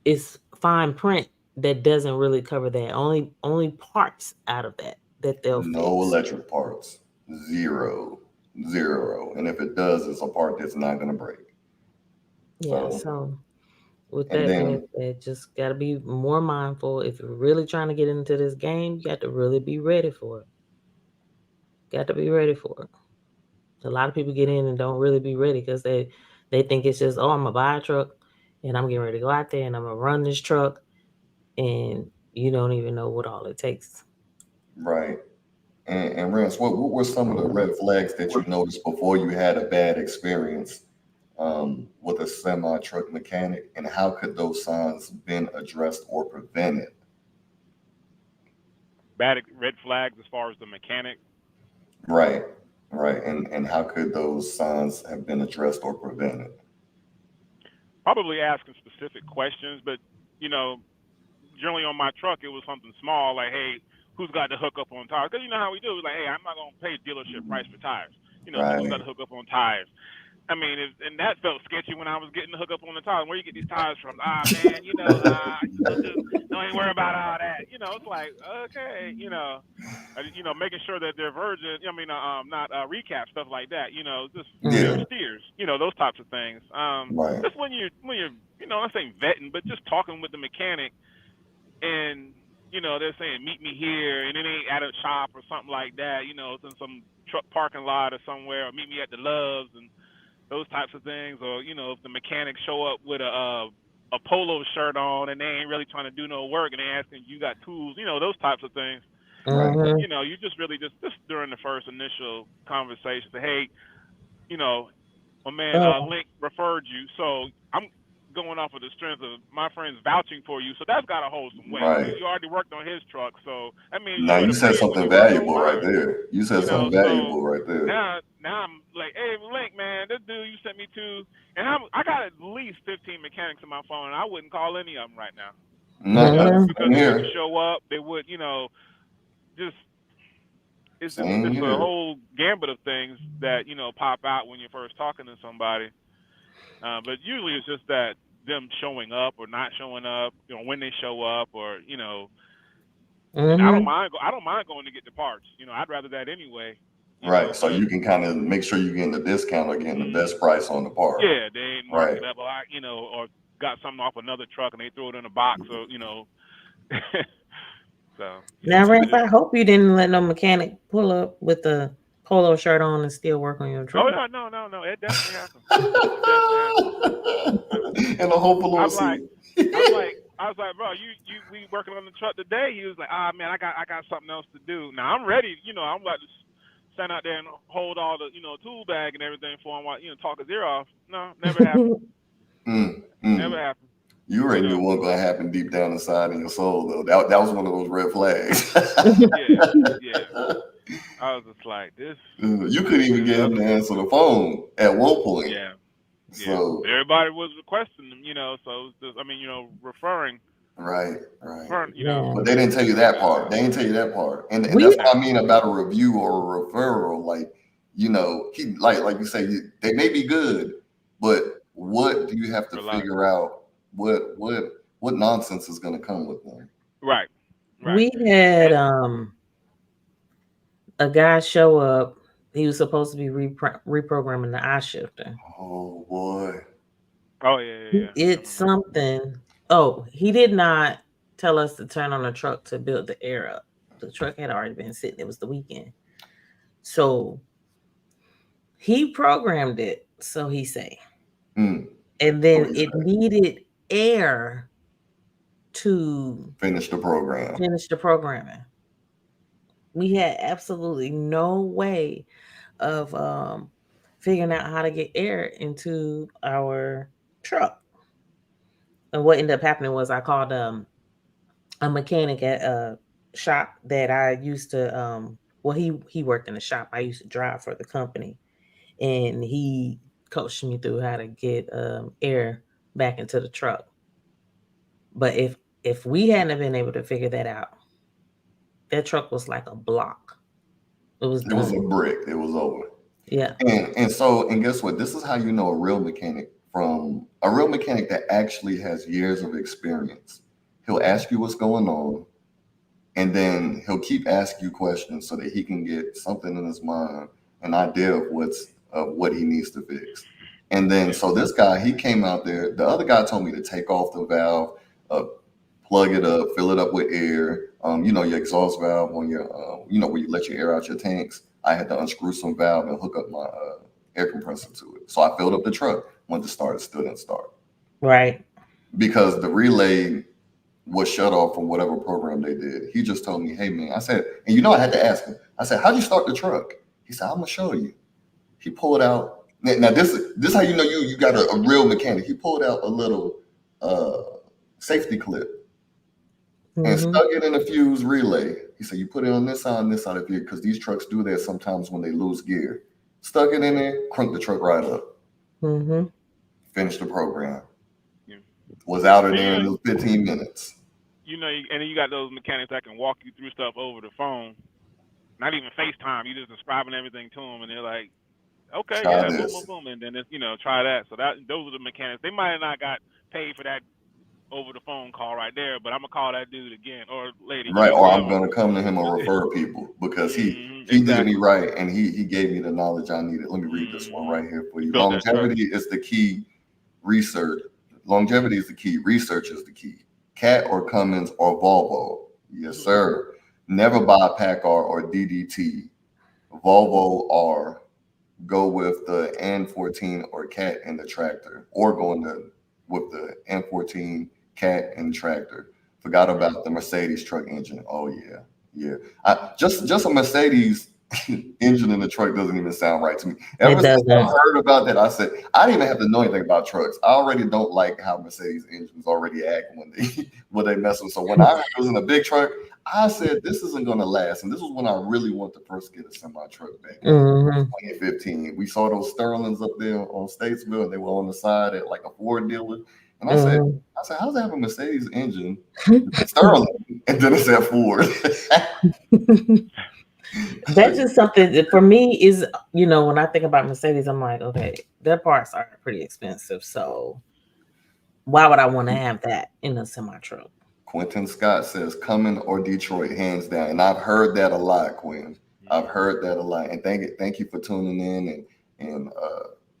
it's fine print that doesn't really cover that. Only parts out of that they'll No fix. electric parts. Zero. Zero. And if it does, it's a part that's not going to break. Yeah, So, so with and that being then, said, just gotta be more mindful. If you're really trying to get into this game, you got to really be ready for it. Got to be ready for it. A lot of people get in and don't really be ready because they think it's just, oh, I'm gonna buy a truck and I'm getting ready to go out there and I'm gonna run this truck, and you don't even know what all it takes. right. And Rance, what were some of the red flags that you noticed before you had a bad experience with a semi truck mechanic, and how could those signs been addressed or prevented? Bad red flags as far as the mechanic. Right, right. And how could those signs have been addressed or prevented? Probably asking specific questions, but you know, generally on my truck it was something small like, hey, who's got to hook up on tires? Because you know how we do. Like, hey, I'm not gonna pay dealership price for tires. So who's got Right, to hook up on tires? I mean, and that felt sketchy when I was getting the hook up on the tires. Where you get these tires from? Ah, man, just don't even worry about all that. It's like, okay, making sure that they're virgin. I mean, not recap stuff like that. Just Mm-hmm. yeah, steers. Those types of things. right, Just when you're, I'm saying vetting, but just talking with the mechanic, and they're saying meet me here, and it ain't at a shop or something like that. It's in some truck parking lot or somewhere, or meet me at the Loves and those types of things. Or if the mechanics show up with a polo shirt on and they ain't really trying to do no work and they asking you got tools, those types of things. right, Mm-hmm. You just really just during the first initial conversation say, hey, you know, my man Oh, Link referred you, so I'm going off of the strength of my friends vouching for you. So that's got to hold some weight. right. You already worked on his truck, so that means you Now would you have said paid when something you worked on valuable right mine. there. You said something So valuable right there. now I'm like, hey Link, man, this dude you sent me to, and I got at least 15 mechanics on my phone, and I wouldn't call any of them right now because No, mm-hmm. because same they wouldn't here. show up. They would, just Same it's a here. whole gambit of things that pop out when you're first talking to somebody. But usually it's just that them showing up or not showing up, when they show up, or and I don't Mm-hmm. mind. I don't mind going to get the parts. I'd rather that anyway. Right. So But you can kind of make sure you're getting the discount or getting the mm, best price on the part. yeah, they ain't Right. marking up, or got something off another truck and they throw it in a box, or so Now, but Ralph, just I hope you didn't let no mechanic pull up with a polo shirt on and still work on your oh truck. no, it definitely happened. It definitely happened. In a hopeful I'm like, seat. I was like, bro, we working on the truck today. He was like, ah, man, I got something else to do. Now I'm ready. I'm about to stand out there and hold all the, tool bag and everything for him while, talk his ear off. No, never happened. Mm, Never mm. happened. You You already knew know, what was going to happen deep down inside in your soul, though. That was one of those red flags. yeah, yeah. I was just like, this, You couldn't even this get him other to stuff. answer the phone at one point. Yeah, yeah. But So, everybody was requesting them, so it was just, referring, right, right. referring, Yeah. But they didn't tell you that but part. They didn't tell you that part. And that's We what no. I mean about a review or a referral. Like, he like you say, they may be good, but what do you have to Rely. figure out? What nonsense is going to come with them? Right, right. we had And a guy show up. He was supposed to be reprogramming the eye shifter. Oh boy. oh yeah. I It's remember. something. Oh, he did not tell us to turn on the truck to build the air up. The truck had already been sitting. It was the weekend. So he programmed it, so he say. Mm. And So then he it said. needed air to Finish the program. finish the programming. We had absolutely no way of figuring out how to get air into our truck. And what ended up happening was I called a mechanic at a shop that I used to well he worked in a shop I used to drive for the company, and he coached me through how to get air back into the truck. But if we hadn't been able to figure that out, that truck was like a block. It was It was a done. brick. It was over. Yeah. And guess what? This is how you know a real mechanic from a real mechanic that actually has years of experience. He'll ask you what's going on, and then he'll keep asking you questions so that he can get something in his mind, an idea of what he needs to fix. And then Yeah. so this guy, he came out there. The other guy told me to take off the valve, uh, plug it up, fill it up with air. Your exhaust valve on your, where you let your air out your tanks. I had to unscrew some valve and hook up my air compressor to it. So I filled up the truck. Went to start, it still didn't start Right. because the relay was shut off from whatever program they did. He just told me, "Hey man," I said, and I had to ask him. I said, "How'd you start the truck?" He said, "I'm gonna show you." He pulled out. Now this how you know you got a real mechanic. He pulled out a little uh, safety clip and Mm-hmm. stuck it in a fuse relay. He said, "You put it on this side of here, because these trucks do that sometimes when they lose gear." Stuck it in there, cranked the truck right up, Mm-hmm. finished the program. Yeah. Was out of And there in those 15 minutes. and then you got those mechanics that can walk you through stuff over the phone, not even FaceTime. You just describing everything to them, and they're like, okay, Try yeah, boom, boom, this. boom, and then it's, try that. So those are the mechanics. They might have not got paid for that over the phone call right there, but I'm gonna call that dude again or lady, Right, or I'm whoever. gonna come to him and refer people because he did me Exactly. right and he gave me the knowledge I needed. Let me read this one right here for You you. built that trust. Longevity is the key. Research. Longevity is the key. Research is the key. Cat or Cummins or Volvo. Yes, sir. Never buy PACCAR or DDT. Volvo or go with the N14 or Cat in the tractor, or with the N14 Cat and tractor. Forgot Right. about the Mercedes truck engine. Oh yeah, yeah. Just a Mercedes engine in the truck doesn't even sound right to me. It Ever since I doesn't. heard about that, I said I didn't even have to know anything about trucks. I already don't like how Mercedes engines already act when they when they mess with. So when I heard it was in a big truck, I said this isn't gonna last. And this was when I really wanted to first get a semi truck back in Mm-hmm. 2015. We saw those Sterlings up there on Statesville, and they were on the side at like a Ford dealer. And Mm-hmm. I said, how's that have a Mercedes engine? Sterling, and then it said Ford. I That's said, just something that for me is, when I think about Mercedes, I'm like, okay, their parts are pretty expensive. So why would I want to have that in a semi truck? Quentin Scott says Cumming or Detroit, hands down. And I've heard that a lot, Quinn. I've heard that a lot. And thank you for tuning in and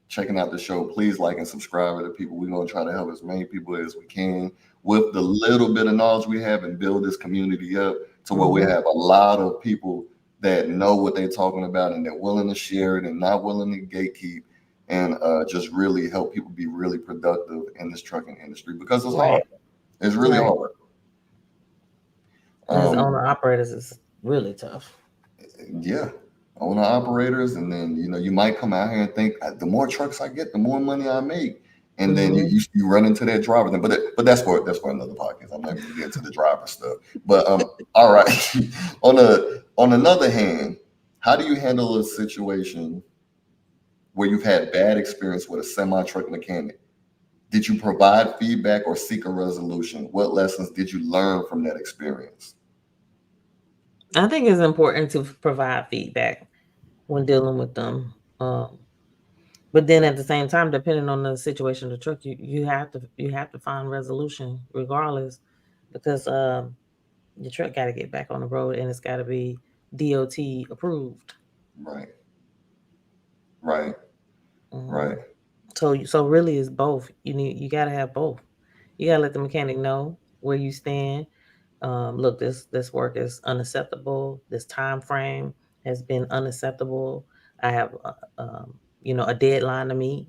checking out the show. Please like and subscribe to people. We're gonna try to help as many people as we can with the little bit of knowledge we have and build this community up to where we Mm-hmm. have a lot of people that know what they're talking about and they're willing to share it and not willing to gatekeep and just really help people be really productive in this trucking industry because it's hard. Right. It's really Right. hard. As Um, owner operators is really tough. yeah, owner operators, and then you might come out here and think the more trucks I get, the more money I make, and then Mm-hmm. you run into that driver. Then, but that's for another podcast. I'm not going to get into the driver stuff. But all right. On another hand, how do you handle a situation where you've had bad experience with a semi truck mechanic? Did you provide feedback or seek a resolution? What lessons did you learn from that experience? I think it's important to provide feedback when dealing with them. But then at the same time, depending on the situation of the truck, you have to find resolution regardless, because your truck got to get back on the road and it's got to be DOT approved. Right, right, Um, right, so really, it's both. You got to have both. You got to let the mechanic know where you stand. Look, this work is unacceptable. This time frame has been unacceptable. I have a deadline to meet.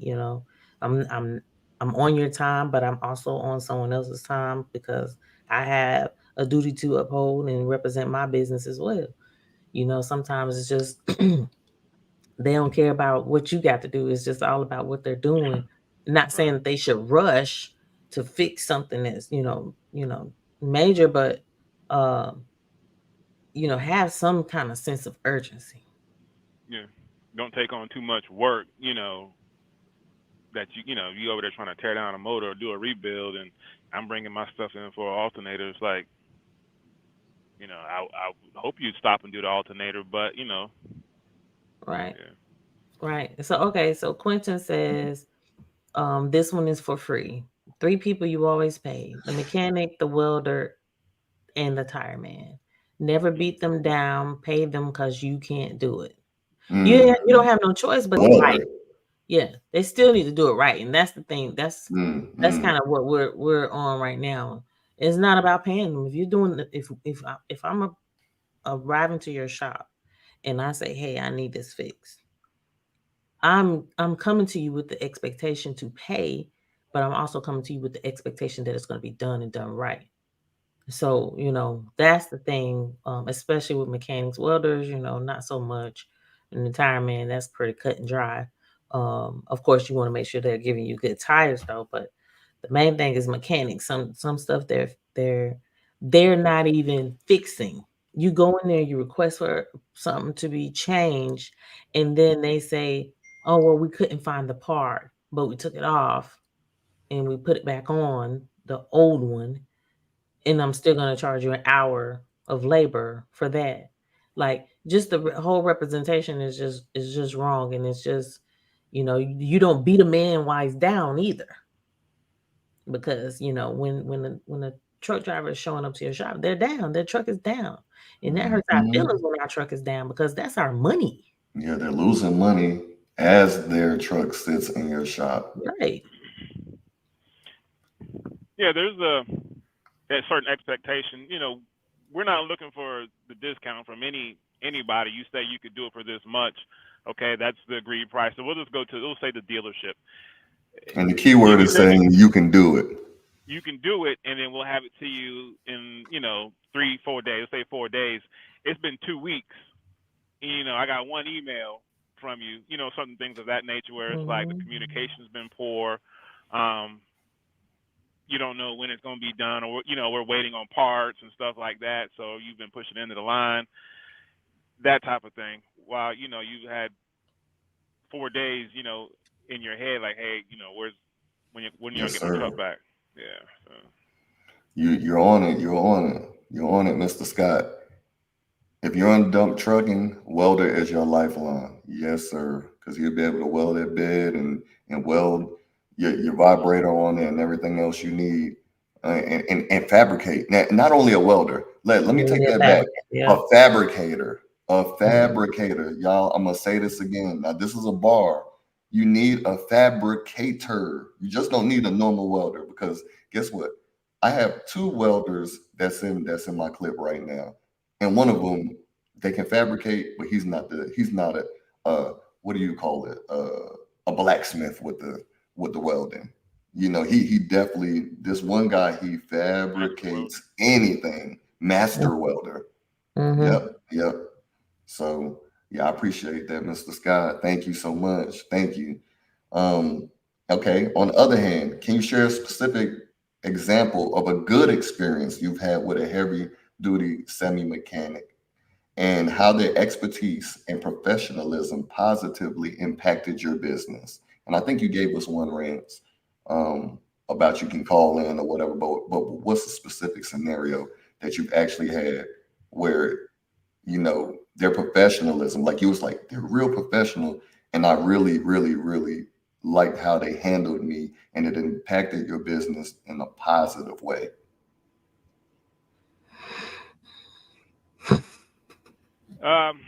I'm I'm on your time, but I'm also on someone else's time because I have a duty to uphold and represent my business as well. Sometimes it's just they don't care about what you got to do. It's just all about what they're doing. Not saying Right. that they should rush to fix something that's, major, but um, have some kind of sense of urgency. Yeah. Don't take on too much work, that you over there trying to tear down a motor or do a rebuild, and I'm bringing my stuff in for an alternator. It's like, I hope you'd stop and do the alternator, but Right. yeah. Right. So okay, so Quentin says, this one is for free. Three people you always pay: the mechanic, the welder, and the tire man. Never Mm. beat them down, pay them because you can't do it. You don't Mm. have no choice but to Welder. yeah, they still need to do it right, and that's the thing. That's Mm. kind of what we're on right now. It's not about paying them. If you're doing if I'm arriving to your shop and I say, hey, I need this fixed, I'm coming to you with the expectation to pay, but I'm also coming to you with the expectation that it's going to be done and done right. So, that's the thing, especially with mechanics, welders, not so much. And the tire man, that's pretty cut and dry. Of course, you want to make sure they're giving you good tires, though. But the main thing is mechanics. Some stuff they're not even fixing. You go in there, you request for something to be changed, and then they say, "Oh, well, we couldn't find the part, but we took it off and we put it back on the old one, and I'm still going to charge you an hour of labor for that." Like, just the whole representation is just wrong, and it's just, you don't beat a man while he's down either, because when the truck driver is showing up to your shop, they're down, their truck is down, and that hurts our Mm. feelings when our truck is down because that's our money, Yeah, they're losing money as their truck sits in your shop. right? Yeah, there's a certain expectation. We're not looking for the discount from anybody. You say you could do it for this much, okay? That's the agreed price. So we'll say the dealership. And the key If word you is tell me saying you can do it. you can do it, and then we'll have it to you in 3-4 days. Let's say 4 days. It's been 2 weeks. I got one email from you. Certain things of that nature where it's like the Mhm. communication's been poor. Um, you don't know when it's going to be done, or we're waiting on parts and stuff like that. So you've been pushing into the line, that type of thing. While you had 4 days, in your head, like, hey, where's when you gonna Yes, get my truck sir. back? Yeah. So. You're on it. You're on it. You're on it, Mr. Scott. If you're on dump trucking, welder is your lifeline. Yes, sir. Because you'll be able to weld that bed and weld your vibrator on it and everything else you need, and fabricate. Now, not only a welder. Let me take Yeah, that back. fabricate, yeah. A fabricator. A Mhm. fabricator. Y'all, I'm gonna say this again. Now, this is a bar. You need a fabricator. You just don't need a normal welder, because guess what? I have two welders that's in my clip right now, and one of them, they can fabricate, but he's not what do you call it, a blacksmith with the welding. He definitely, this one guy, he Master welder. fabricates anything. Master welder. Mhm. Yep. So yeah, I appreciate that, Mr. Scott. Thank you so much. Thank you. um okay, on the other hand, can you share a specific example of a good experience you've had with a heavy duty semi mechanic, and how their expertise and professionalism positively impacted your business? And I think you gave us one, Rance, um, about you can call in or whatever, but what's the specific scenario that you've actually had where, their professionalism, like you was like, they're real professional, and I really, really, really liked how they handled me, and it impacted your business in a positive way? Um,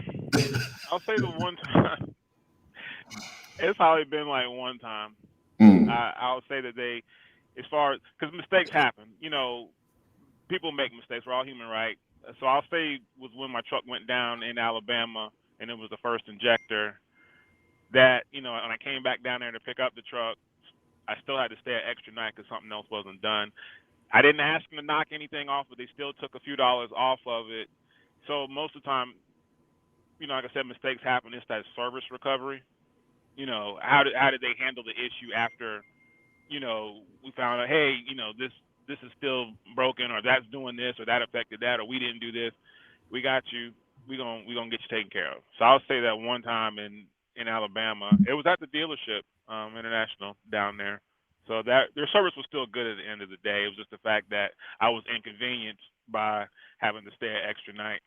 I'll say the one time. It's probably been like one time. Mm, I'll say that as far as, because mistakes happen. People make mistakes. We're all human, right? So I'll say was when my truck went down in Alabama, and it was the first injector. That when I came back down there to pick up the truck, I still had to stay an extra night because something else wasn't done. I didn't ask them to knock anything off, but they still took a few dollars off of it. So most of the time, like I said, mistakes happen. It's that service recovery. How did they handle the issue after we found out, hey, this is still broken, or that's doing this, or that affected that, or we didn't do this. We got you. We gonna get you taken care of. So I'll say that one time in Alabama, it was at the dealership, International down there. So that their service was still good at the end of the day. It was just the fact that I was inconvenienced by having to stay an extra night.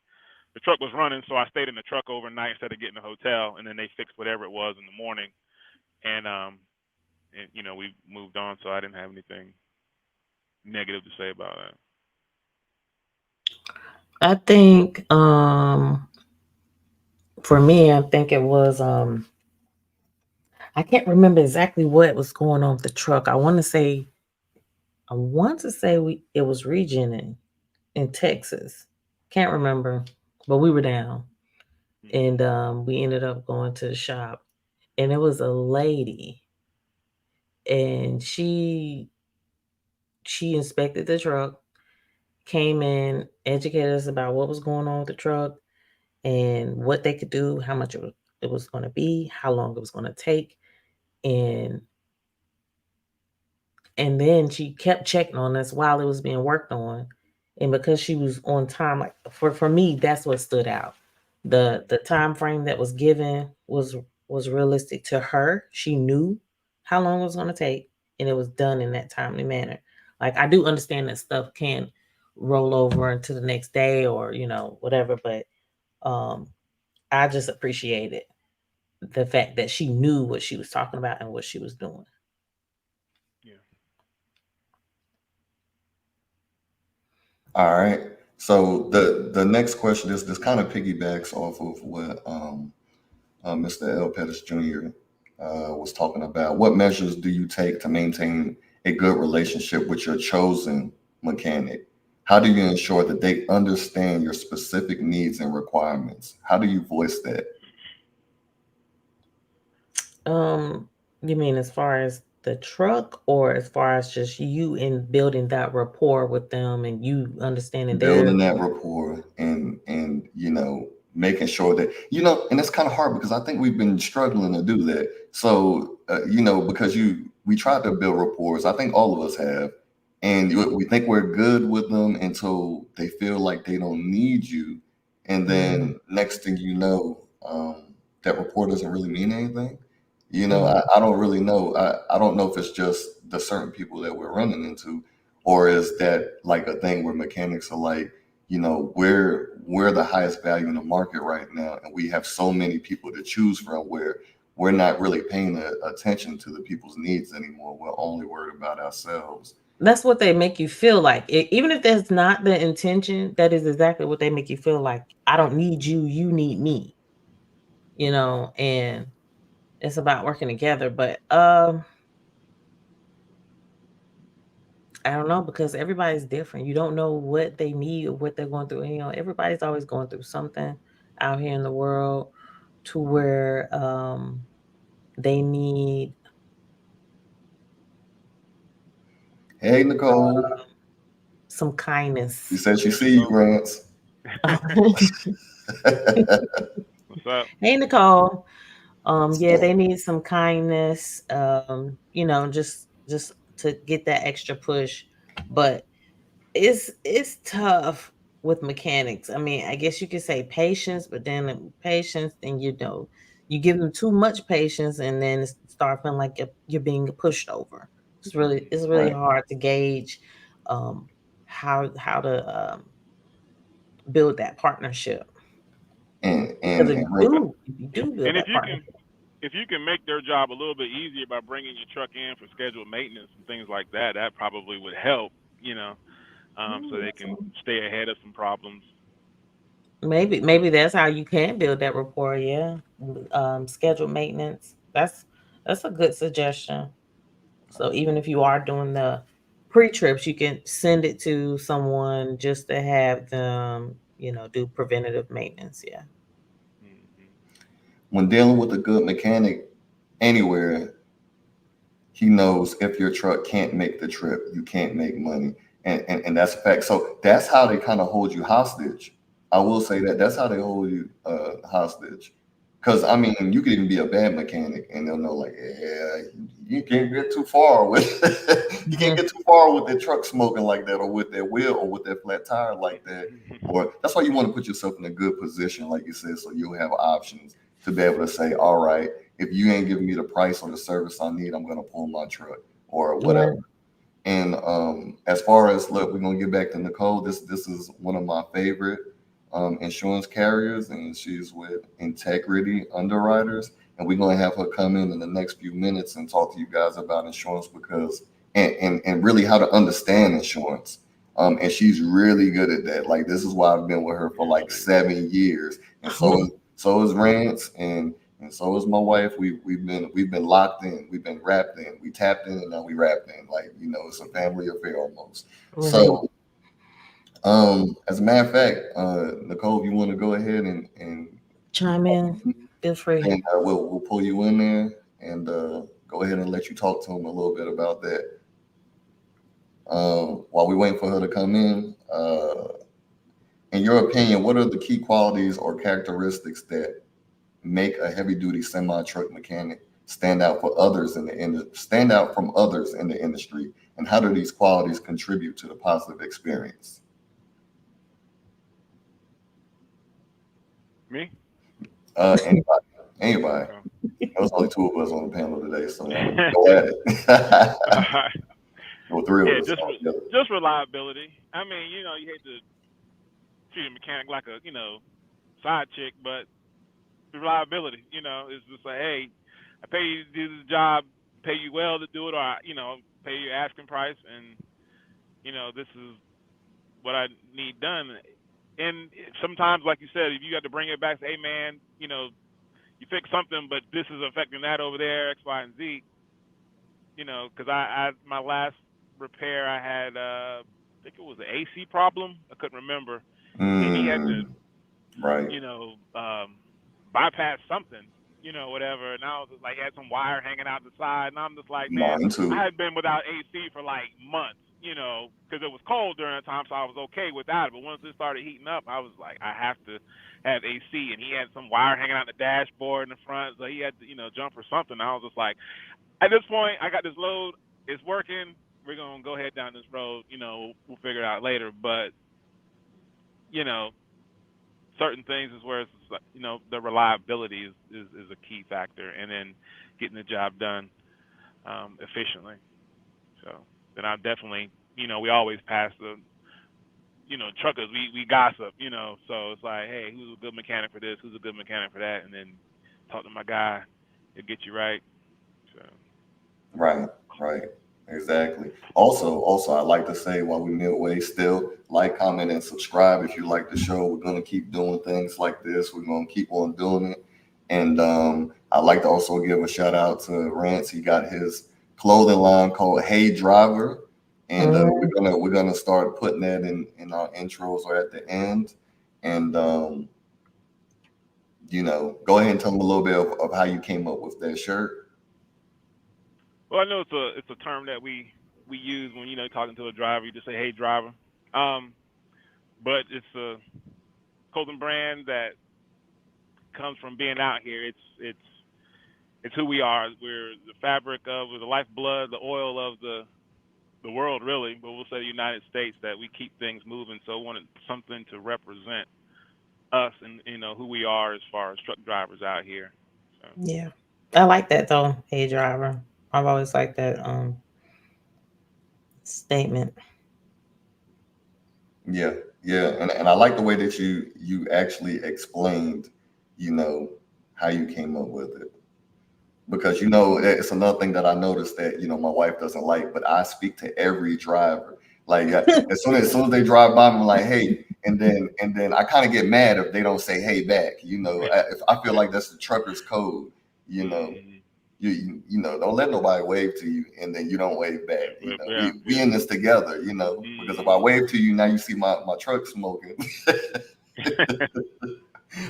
The truck was running, so I stayed in the truck overnight instead of getting a hotel, and then they fixed whatever it was in the morning, and we moved on. So I didn't have anything negative to say about that. I think for me, I think it was I can't remember exactly what was going on with the truck. I want to say it was regening in Texas. Can't remember, but we were down Hmm. and we ended up going to the shop, and it was a lady, and she inspected the truck, came in, educated us about what was going on with the truck and what they could do, how much it was going to be, how long it was going to take, and and then she kept checking on us while it was being worked on. And because she was on time, like for me, that's what stood out. The time frame that was given was realistic to her. She knew how long it was going to take, and it was done in that timely manner. Like, I do understand that stuff can roll over into the next day, or whatever, but um I just appreciated the fact that she knew what she was talking about and what she was doing. Yeah. All right. So the next question is this kind of piggybacks off of what Mr. L. Pettis Jr. Was talking about. What measures do you take to maintain a good relationship with your chosen mechanic? How do you ensure that they understand your specific needs and requirements? How do you voice that? Um, you mean as far as the truck, or as far as just you in building that rapport with them and you understanding their. Building that rapport and making sure that and it's kind of hard because I think we've been struggling to do that. So because we tried to build rapport, I think all of us have, and we think we're good with them until they feel like they don't need you, and Mhm, then next thing you know, that rapport doesn't really mean anything. mhm. I don't really know. I don't know if it's just the certain people that we're running into, or is that like a thing where mechanics are like, we're the highest value in the market right now, and we have so many people to choose from where we're not really paying attention to the people's needs anymore. We're only worried about ourselves. That's what they make you feel like. Even if that's not the intention, that is exactly what they make you feel like. I don't need you, you need me, and it's about working together. But I don't know, because everybody's different. You don't know what they need or what they're going through. And, everybody's always going through something out here in the world, to where they need Hey, Nicole. some She kindness. said she Hey, see you, Nicole. Grants. What's up? Hey, Nicole. Yeah, So, they need some kindness. Just to get that extra push. But it's tough with mechanics. I mean, I guess you could say patience, but then patience, then you give them too much patience, and then start feeling like you're being pushed over. It's really right. hard to gauge um, how to build that partnership, And because and if and you real, do if you do build And that partnership. if you can make their job a little bit easier by bringing your truck in for scheduled maintenance and things like that, that probably would help. So they can So stay ahead of some problems. maybe that's how you can build that rapport. Yeah, scheduled maintenance. That's a good suggestion. So even if you are doing the pre-trips, you can send it to someone just to have them, do preventative maintenance. Yeah. Hmm. when dealing with a good mechanic anywhere, he knows if your truck can't make the trip, you can't make money. And that's a fact. So that's how they kind of hold you hostage. I will say that that's how they hold you hostage. Because I mean, you could even be a bad mechanic, and they'll know like, yeah, you can't get too far with you can't Mhm. get too far with that truck smoking like that, or with that wheel, or with that flat tire like that. Or that's why you want to put yourself in a good position, like you said, so you'll have options to be able to say, all right, if you ain't giving me the price or the service I need, I'm gonna pull my truck or whatever. Right. And as far as look, we're gonna get back to Nicole. This is one of my favorite insurance carriers, and she's with Integrity Underwriters. And we're gonna have her come in the next few minutes and talk to you guys about insurance because and really how to understand insurance. And she's really good at that. Like this is why I've been with her for Yeah, like sweet. 7 years, and so is Rance, and so is my wife. We've been locked in. We've been wrapped in. We tapped in and now we wrapped in. Like it's a family affair almost. Right. So, as a matter of fact, Nicole, if you want to go ahead and Chime in. Feel free. and we'll pull you in there and go ahead and let you talk to him a little bit about that. While we waiting for her to come in your opinion, what are the key qualities or characteristics that make a heavy duty semi truck mechanic stand out from others in the industry, and how do these qualities contribute to the positive experience? Me? Anybody. Okay. There was only two of us on the panel today, so go at it. Alright. Well, three of Yeah, us all together. just reliability. I mean, you hate to treat a mechanic like a side chick, but the reliability, is just like, hey, I pay you to do this job, pay you well to do it, or pay you asking price, and this is what I need done. And sometimes, like you said, if you got to bring it back, say, hey man, you fix something, but this is affecting that over there, X, Y, and Z. Because I my last repair, I had I think it was an AC problem. I couldn't remember, and he had to Mm, right. you know, bypass something, whatever. And I was just like, he had some wire hanging out the side, and I'm just like, man, Mine I too. had been without AC for like months, because it was cold during the time, so I was okay without it. But once it started heating up, I was like, I have to have AC. And he had some wire hanging out the dashboard in the front, so he had to, jump for something. I was just like, at this point, I got this load, it's working. We're gonna go ahead down this road. We'll figure it out later. But you know, certain things is where it's like, the reliability is a key factor, and then getting the job done efficiently. So then I definitely, we always pass the, truckers. We gossip, So it's like, hey, who's a good mechanic for this? Who's a good mechanic for that? And then talk to my guy. He'll get you right. So Right, right, exactly. Also, I'd like to say while we midway, still like, comment, and subscribe if you like the show. We're gonna keep doing things like this. We're gonna keep on doing it, and I'd like to also give a shout out to Rance. He got his clothing line called Hey Driver, and Mm. we're gonna start putting that in our intros or at the end, and go ahead and tell them a little bit of how you came up with that shirt. well, I know it's a term that we use when talking to a driver. You just say, hey driver. Um, but it's a clothing brand that comes from being out here. It's who we are. We're the fabric of, we're the lifeblood, the oil of the world, really. But we'll say the United States, that we keep things moving. So I wanted something to represent us and who we are as far as truck drivers out here. So Yeah. I like that though, hey driver. I've always liked that statement. Yeah, yeah, and I like the way that you actually explained, how you came up with it, because it's another thing that I noticed that my wife doesn't like, but I speak to every driver. Like as soon as they drive by me, I'm like, hey, and then I kind of get mad if they don't say hey back. If I feel like that's the trucker's code. You know, mm, don't let nobody wave to you and then you don't wave back. yeah, We yeah. in this together. Because if I Mm. wave to you, now you see my truck smoking,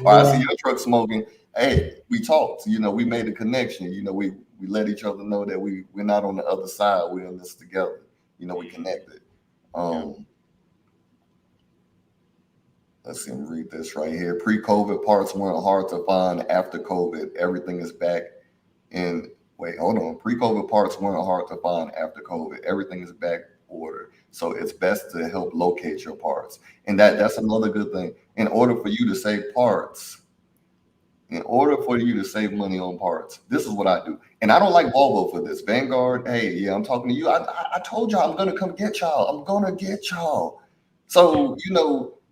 or I see Yeah. your truck smoking. Hey, we talked. We made a connection. We let each other know that we're not on the other side. We're in this together. We Mm. connected. Yeah. Um, let's see, read this right here. Pre-COVID parts weren't hard to find. After COVID, everything is back in. Wait, hold on. Pre-COVID parts weren't hard to find. After COVID, everything is back order. So it's best to help locate your parts, and that's another good thing. In order for you to save parts, in order for you to save money on parts, this is what I do. And I don't like Volvo for this. Vanguard, hey, yeah, I'm talking to you. I told y'all I'm gonna come get y'all. I'm gonna get y'all. So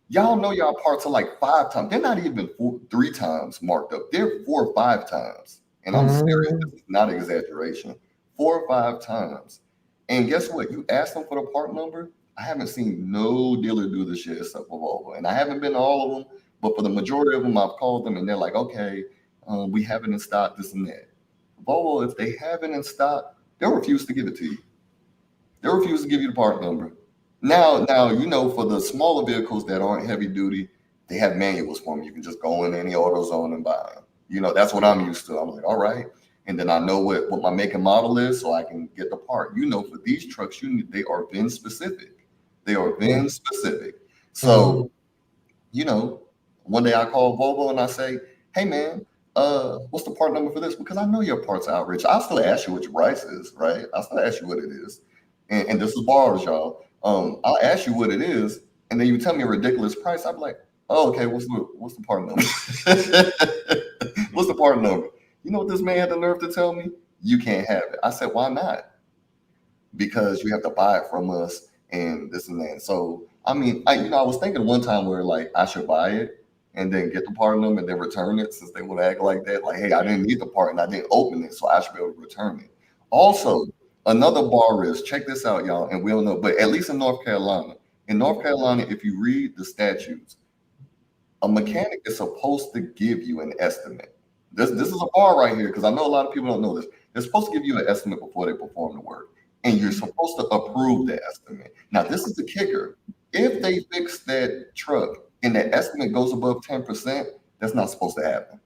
y'all know y'all parts are like 5 times. They're not even 3 times marked up. They're 4 or 5 times. And I'm serious. Mhm. This is not exaggeration. 4 or 5 times. And guess what? You ask them for the part number. I haven't seen no dealer do this shit except for Volvo. And I haven't been to all of them. But for the majority of them, I've called them and they're like, okay, we have it in stock, this and that. Volvo, if they have it in stock, they'll refuse to give it to you. They'll refuse to give you the part number. Now, for the smaller vehicles that aren't heavy duty, they have manuals for them. You can just go in any AutoZone and buy them. That's what I'm used to. I'm like, all right. And then I know what my make and model is, so I can get the part. For these trucks, they are VIN specific. They are VIN specific. So Mhm. you know, one day I call Volvo and I say, "Hey man, what's the part number for this?" Because I know your parts are outrage. I'll still ask you what your price is, right? I'll still ask you what it is. And this is bars, y'all. I'll ask you what it is, and then you tell me a ridiculous price. I'm like, "Oh, okay, what's the part number?" What's the part number? You know what this man had the nerve to tell me? You can't have it. I said, "Why not?" Because you have to buy it from us and this and that. So I mean, I was thinking one time where like I should buy it and then get the part number and then return it since they would act like that. Like, hey, I didn't need the part and I didn't open it, so I should be able to return it. Also, another bar is check this out, y'all, and we don't know, but at least in North Carolina, if you read the statutes, a mechanic is supposed to give you an estimate. This is a bar right here because I know a lot of people don't know this. They're supposed to give you an estimate before they perform the work, and you're supposed to approve the estimate. Now, this is the kicker: if they fix that truck and the estimate goes above 10%, that's not supposed to happen.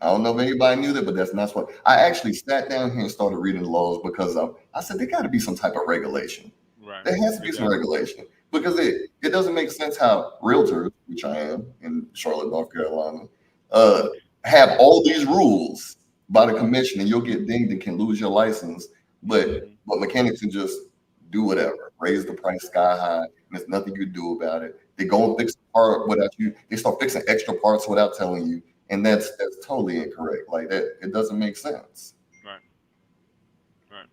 I don't know if anybody knew that, but that's not what I actually sat down here and started reading the laws because I said there got to be some type of regulation. Right. There has to be some Exactly. regulation because it doesn't make sense how realtors, which I am in Charlotte, North Carolina, uh, have all these rules by the commission, and you'll get dinged and can lose your license. Hmm. But mechanics can just do whatever, raise the price sky high, and there's nothing you do about it. They go and fix the part without you. They start fixing extra parts without telling you, and that's totally incorrect. Like that, it doesn't make sense. Right. Right.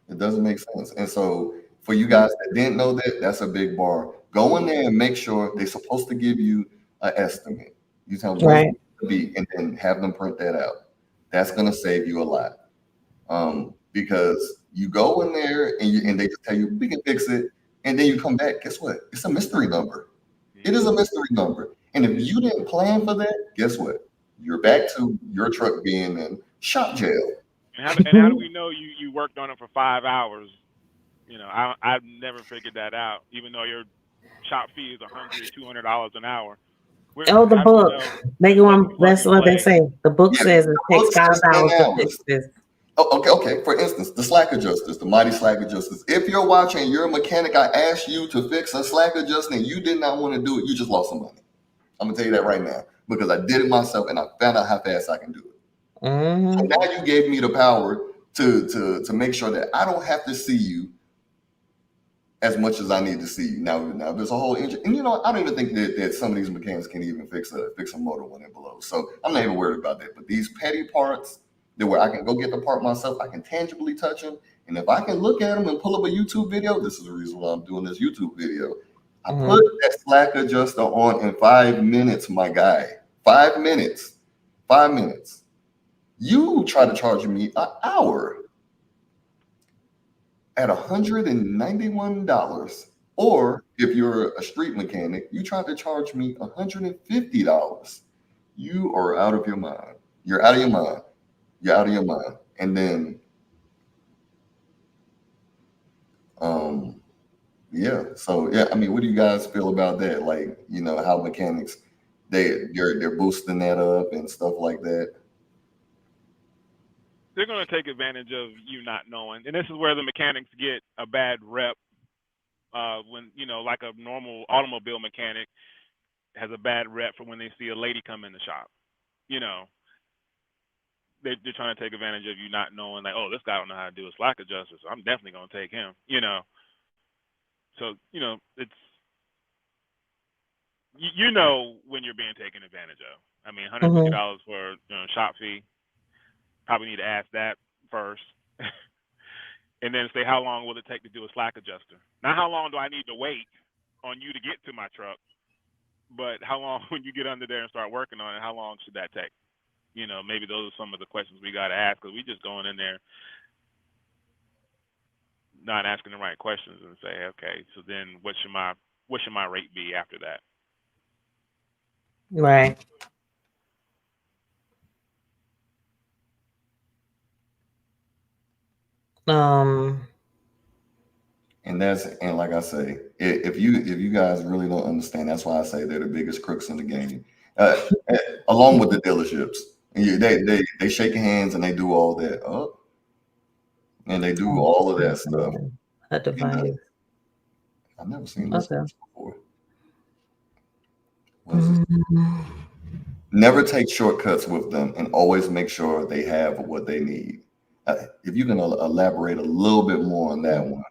It doesn't make sense. And so for you guys that didn't know that, that's a big bar. Go in there and make sure they're supposed to give you an estimate. You tell them what's Right. it to be, and then have them print that out. That's gonna save you a lot. Because you go in there and they just tell you we can fix it, and then you come back. Guess what? It's a mystery number. It is a Hmm. mystery number. And if you didn't plan for that, guess what? You're back to your truck being in shop jail. And how do we know you worked on it for 5 hours? I've never figured that out. Even though your shop fee is $100, $200 an hour, Oh, the how do we book. know They that go wasn't on. plug That's and what they play? say. The book Yeah, says it the takes book five says 10 hours to fix hours. this. Oh, okay. For instance, the slack adjusters, the mighty slack adjusters. If you're watching, you're a mechanic, I asked you to fix a slack adjuster and you did not want to do it, you just lost some money. I'm gonna tell you that right now because I did it myself and I found out how fast I can do it. So Hmm. now you gave me the power to make sure that I don't have to see you as much as I need to see you. Now there's a whole engine, and I don't even think that some of these mechanics can even fix a motor when it blows. So I'm not even worried about that. But these petty parts, that where I can go get the part myself, I can tangibly touch them, and if I can look at them and pull up a YouTube video, this is the reason why I'm doing this YouTube video. I put Hmm. that slack adjuster on in 5 minutes, my guy. 5 minutes. 5 minutes. You try to charge me an hour at $191. Or if you're a street mechanic, you try to charge me $150. You are out of your mind. You're out of your mind. You're out of your mind. And then, um, yeah. So yeah, I mean, what do you guys feel about that? Like, how mechanics they're boosting that up and stuff like that. they're going to take advantage of you not knowing, and this is where the mechanics get a bad rep. When like a normal automobile mechanic has a bad rep for when they see a lady come in the shop. You know, they're trying to take advantage of you not knowing, like, oh, this guy don't know how to do a slack adjuster, so I'm definitely going to take him. So it's when you're being taken advantage of. I mean, Mm-hmm. $150 for shop fee. Probably need to ask that first, and then say how long will it take to do a slack adjuster. Not how long do I need to wait on you to get to my truck, but how long when you get under there and start working on it, how long should that take? Maybe those are some of the questions we got to ask, because we just going in there not asking the right questions and say, okay, so then what should my rate be after that? Right. Um. And like I say, if you guys really don't understand, that's why I say they're the biggest crooks in the game, uh, eh, along with the dealerships. And they shake hands and they do all that, and they do all of that stuff. A And device. I've never seen this Okay. before. What is this? Mhm. Never take shortcuts with them, and always make sure they have what they need. If you can elaborate a little bit more on that one.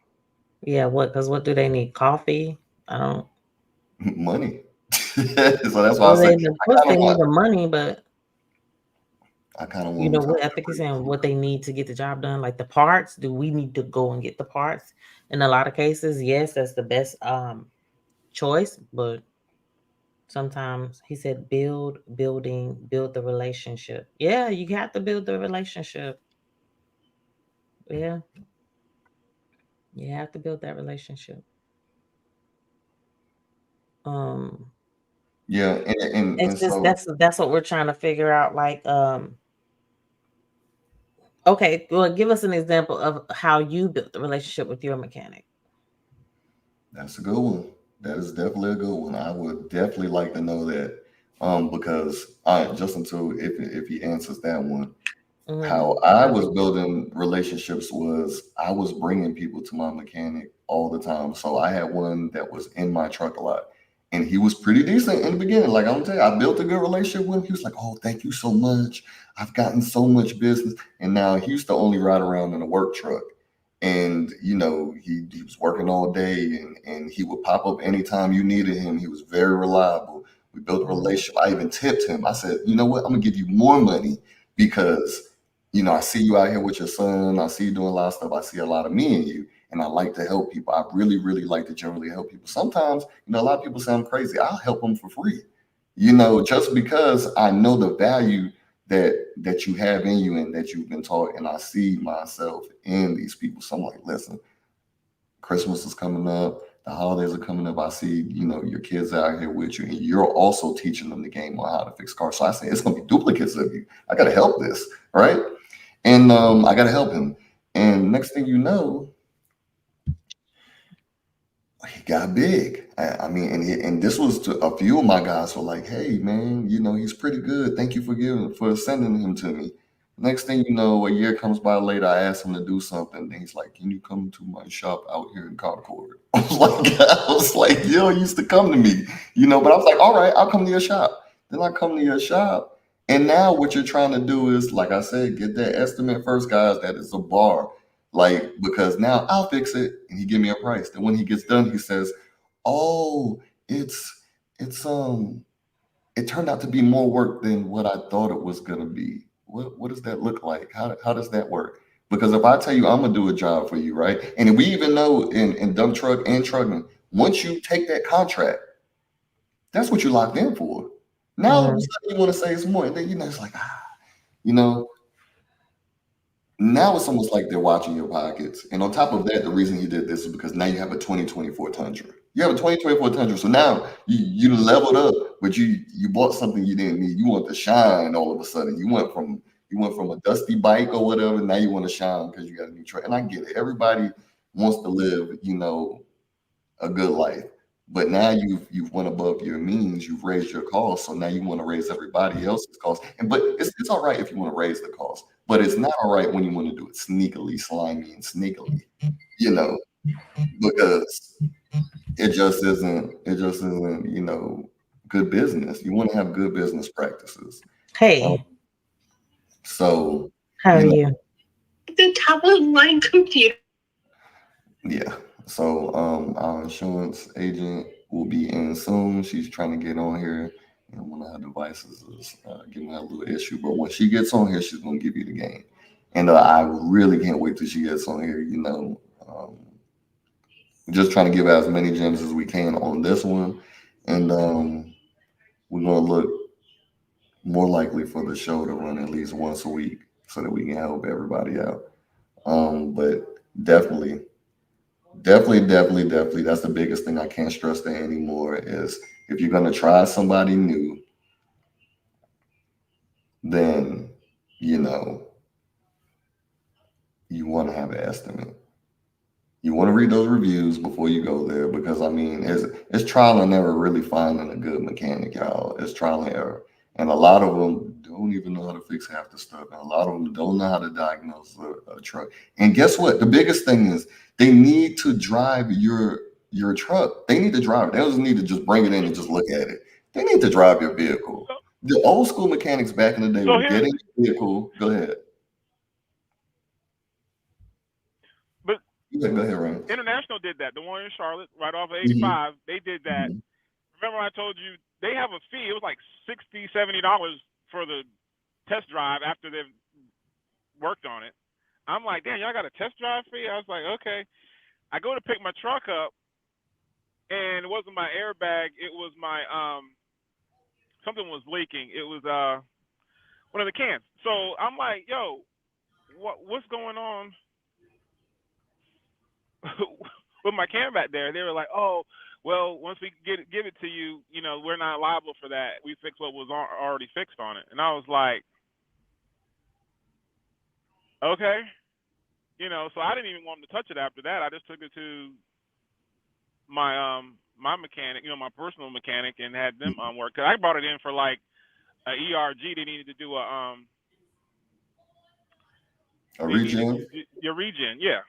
Yeah. What? Because what do they need? Coffee? I don't. Money. So that's why I Well, say of course they need the money, but I kind of want them to what? I think he's saying what they need to get the job done, like the parts. Do we need to go and get the parts? In a lot of cases, yes, that's the best choice. But sometimes he said build the relationship. Yeah, you have to build the relationship. Yeah, you have to build that relationship. Um, Yeah, and it's just so that's what we're trying to figure out. Like, okay, well, give us an example of how you built the relationship with your mechanic. that's a good one. That is definitely a good one. I would definitely like to know that, because just until if he answers that one, Mm-hmm. how I How was did you? building relationships was I was bringing people to my mechanic all the time. So I had one that was in my truck a lot, and he was pretty decent in the beginning. Like I'm gonna tell you, I built a good relationship with him. He was like, "Oh, thank you so much. I've gotten so much business." And now he used to only ride around in a work truck, and he was working all day, and he would pop up anytime you needed him. He was very reliable. We built a Mm-hmm. relationship. I even tipped him. I said, "You know what? I'm gonna give you more money because." I see you out here with your son. I see you doing a lot of stuff. I see a lot of me in you, and I like to help people. I really, really like to generally help people. Sometimes, a lot of people say I'm crazy. I'll help them for free, just because I know the value that you have in you and that you've been taught, and I see myself in these people. So I'm like, listen, Christmas is coming up. The holidays are coming up. I see, your kids out here with you, and you're also teaching them the game on how to fix cars. So I say it's going to be duplicates of you. I got to help this, right? And I got to help him. And next thing you know, he got big. I mean, and this was to a few of my guys were like, "Hey, man, he's pretty good. Thank you for sending him to me." Next thing you know, a year comes by later, I asked him to do something, and he's like, "Can you come to my shop out here in Concord?" I was like, "You don't used to come to me, But I was like, "All right, I'll come to your shop." Then I come to your shop, and now what you're trying to do is, like I said, get that estimate first, guys. That is a bar. Like, because now I'll fix it and he give me a price. Then when he gets done, he says, "Oh, it's it turned out to be more work than what I thought it was gonna be." What does that look like? How does that work? Because if I tell you I'm gonna do a job for you, right? And we even know in dump truck and trucking, once you take that contract, that's what you're locked in for. Now all of a Mm-hmm. sudden you want to say it's more, and then it's like, you know, now it's almost like they're watching your pockets. And on top of that, the reason you did this is because now you have a 2024 Tundra. You have a 2024 Tundra. So now you leveled up, but you bought something you didn't need. You want to shine all of a sudden. You went from a dusty bike or whatever. Now you want to shine because you got a new truck. And I get it. Everybody wants to live, a good life. But now you've went above your means, you've raised your costs, so now you want to raise everybody else's costs. But it's all right if you want to raise the cost. but it's not all right when you want to do it sneakily, slimy, and sneakily, you know, because it just isn't, good business. You want to have good business practices. Um, Hey, so, how are you know, you? The top of my computer. yeah. So, our insurance agent will be in soon. She's trying to get on here, and one of her devices is giving her a little issue. But when she gets on here, she's gonna give you the game. And I really can't wait till she gets on here. Just trying to give out as many gems as we can on this one, and we're gonna look more likely for the show to run at least once a week so that we can help everybody out. But definitely, definitely, that's the biggest thing I can't stress that anymore is if you're gonna try somebody new, then you know you want to have an estimate. You want to read those reviews before you go there because I mean it's trial and error really finding a good mechanic, y'all. It's trial and error. And a lot of them don't even know how to fix half the stuff. And a lot of them don't know how to diagnose a truck. And guess what? The biggest thing is they need to drive your truck. They need to drive it. They don't need to just bring it in and just look at it. They need to drive your vehicle. So, The old school mechanics back in the day so would get here's, in your vehicle. Go ahead. but Go ahead, Rance. International did that. The one in Charlotte, right off of Mhm, 85, they did that. mhm. Remember I told you they have a fee. It was like $60, $70 for the test drive after they've worked on it. I'm like, damn, y'all got a test drive fee? I was like, okay. I go to pick my truck up, and it wasn't my airbag. It was my something was leaking. It was one of the cans. So I'm like, yo, what's going on with my can back there? They were like, oh, well, once we give it to you, we're not liable for that. We fixed what was already fixed on it. And I was like, okay, so I didn't even want them to touch it after that. I just took it to my mechanic, my personal mechanic, and had them work. Cause I brought it in for like a ERG. They needed to do A they needed regen? to do your regen, yeah.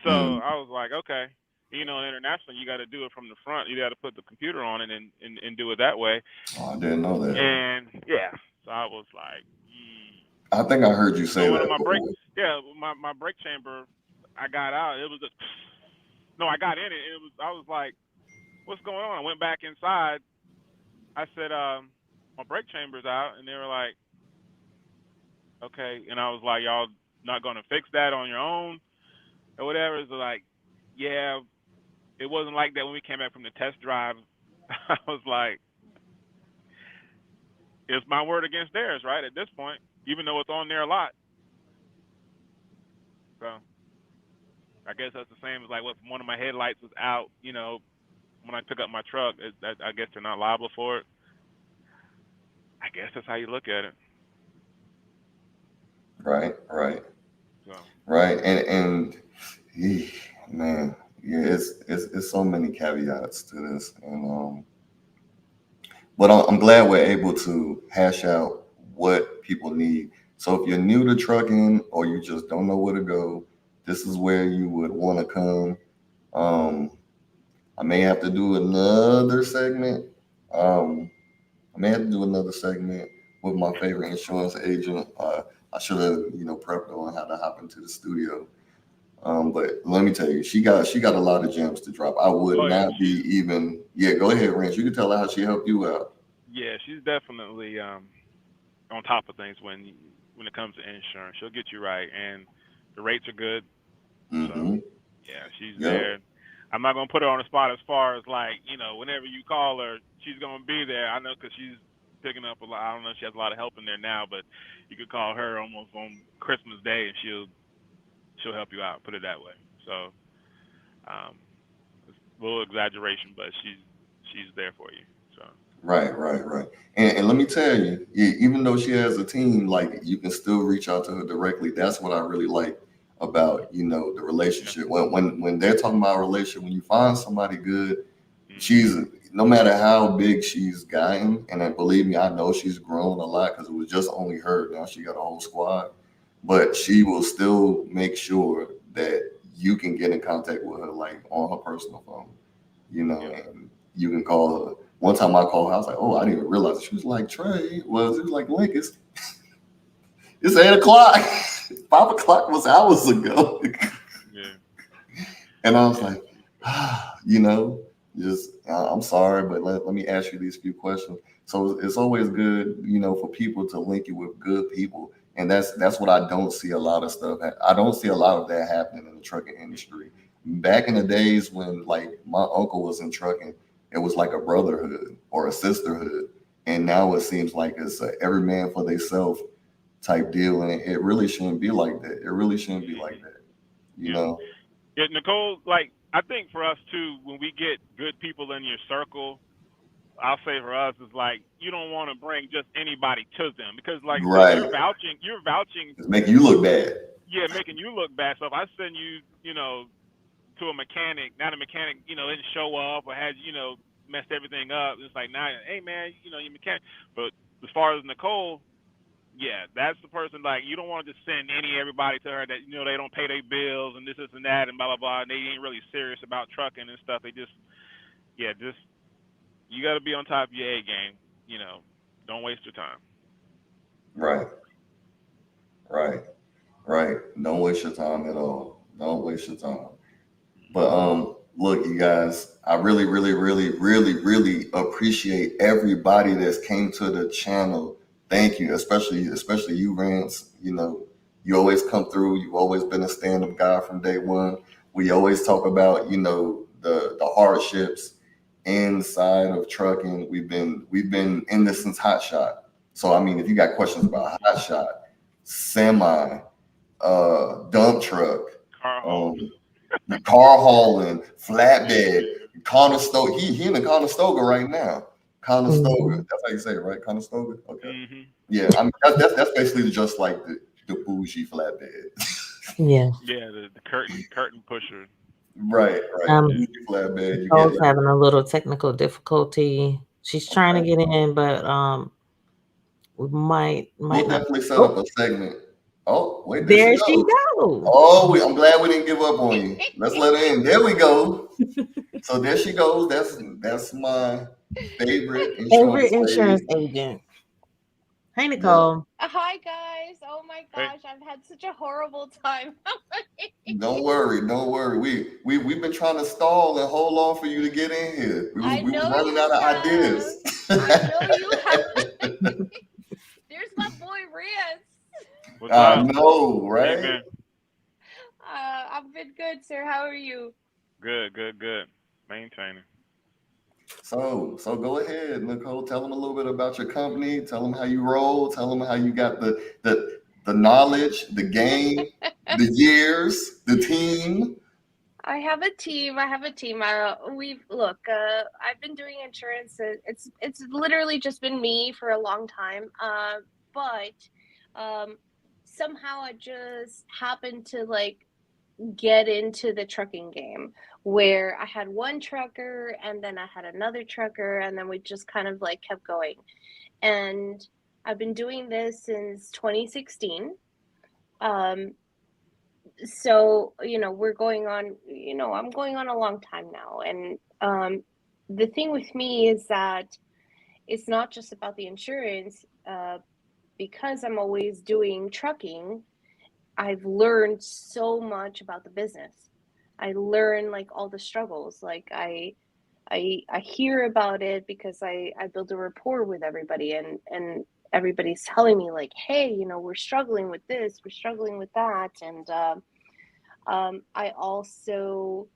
So Mm. I was like, okay, internationally, you got to do it from the front. You got to put the computer on it and do it that way. Oh, I didn't know that. And yeah, so I was like, I think I heard you say so one of that my brake, before. yeah, my brake chamber, I got out. It was no, I got in it. I was like, what's going on? I went back inside. I said, my brake chamber's out, and they were like, okay. And I was like, y'all not gonna fix that on your own or whatever? It's like, yeah, it wasn't like that when we came back from the test drive. I was like, it's my word against theirs, right? At this point, even though it's on there a lot. So I guess that's the same as like what one of my headlights was out, when I took up my truck. I guess they're not liable for it. I guess that's how you look at it. Right, right, So right. And man, yeah, it's so many caveats to this. But I'm glad we're able to hash out what people need. So if you're new to trucking or you just don't know where to go, this is where you would want to come. Um, I may have to do another segment. Um, I may have to do another segment with my favorite insurance agent. I should have, prepped on how to hop into the studio. But let me tell you, she got a lot of gems to drop. I would oh yeah, not be even. Yeah, go ahead, Rance. You can tell her how she helped you out. she's definitely on top of things when it comes to insurance. She'll get you right, and the rates are good. So Mm-hmm. yeah, she's Yep. there. I'm not gonna put her on the spot as far as like whenever you call her, she's gonna be there. I know because she's picking up a lot. I don't know if she has a lot of help in there now, but you could call her almost on Christmas Day, and she'll help you out. Put it that way. So um, it's a little exaggeration, but she's there for you. So Right, right, right. And let me tell you, even though she has a team, like you can still reach out to her directly. That's what I really like about the yeah. relationship. When they're talking about a relationship, when you find somebody good, Mhm. she's no matter how big she's gotten, and then believe me, I know she's grown a lot because it was just only her. Now she got a whole squad. but she will still make sure that you can get in contact with her, like on her personal phone, Yeah. and you can call her. One time I called her, I was like, oh, I didn't even realize it. She was like, Trey, it was like, Link, it's 8 o'clock. 5 o'clock was hours ago. Yeah. And I was Yeah. like, you know, just I'm sorry, but let me ask you these few questions. So it's always good, for people to link you with good people. And that's what I don't see a lot of stuff. I don't see a lot of that happening in the trucking industry. Back in the days when like my uncle was in trucking, it was like a brotherhood or a sisterhood. And now it seems like it's a every man for themselves type deal. And it really shouldn't be like that. It really shouldn't be like that, you Yeah. know? Yeah, Nicole, like I think for us too, when we get good people in your circle, I'll say for us is like you don't want to bring just anybody to them because like I said, Right. you're vouching, It's making you look bad. yeah, making you look bad. So if I send you, to a mechanic, not a mechanic, didn't show up or had, messed everything up, it's like now, hey man, you mechanic. But as far as Nicole, yeah, that's the person like you don't want to just send everybody to her that they don't pay their bills and this and that and blah blah blah and they ain't really serious about trucking and stuff. They just just you got to be on top of your A game. Don't waste your time. Right, right, right. Don't waste your time at all. Don't waste your time. But look, you guys, I really, really, really, really, really appreciate everybody that's came to the channel. Thank you, especially you, Rance. You always come through. You've always been a stand-up guy from day one. We always talk about, the hardships inside of trucking. We've been in this since Hot Shot. So I mean, if you got questions about Hot Shot, semi, dump truck, Car hauls. um, the car hauling, flatbed, Conestoga. He in the Conestoga right now. Conestoga. Mhm. That's how you say it, right? Conestoga. Okay. Mhm. Yeah. I mean that's basically just like the bougie flatbed. Yeah. Yeah, the curtain pusher. Right. Right. The Um, Yeah. bougie flatbed. You get Nicole's like having a little technical difficulty. She's trying to okay. get in, but we might We'll not. definitely set up Oh, a segment. Oh, wait, there she there she goes. goes. Oh, I'm glad we didn't give up on you. Let's let her in. There we go. So there she goes. That's my favorite insurance Favorite insurance lady. agent. Hey, Yeah. Nicole. Hi guys. Oh my Hey, gosh, I've had such a horrible time. Don't worry, don't worry. We've been trying to stall and hold on for you to get in here. I We was know running you out of have. ideas. I know you have. There's my boy Rance. what's I up? know, How you right? been? I've been good, sir. How are you? Good, good, good. Maintaining. So go ahead, Nicole. Tell them a little bit about your company. Tell them how you roll. Tell them how you got the knowledge, the game, the years, the team. I have a team. I have a team. We've look. I've been doing insurance. It's literally just been me for a long time. But somehow I just happened to like get into the trucking game where I had one trucker and then I had another trucker and then we just kind of like kept going. And I've been doing this since 2016. Um, so, we're going on, I'm going on a long time now. And the thing with me is that it's not just about the insurance. Because I'm always doing trucking, I've learned so much about the business. I learn like all the struggles. Like I hear about it because I build a rapport with everybody and everybody's telling me like, hey, we're struggling with this, we're struggling with that, and I also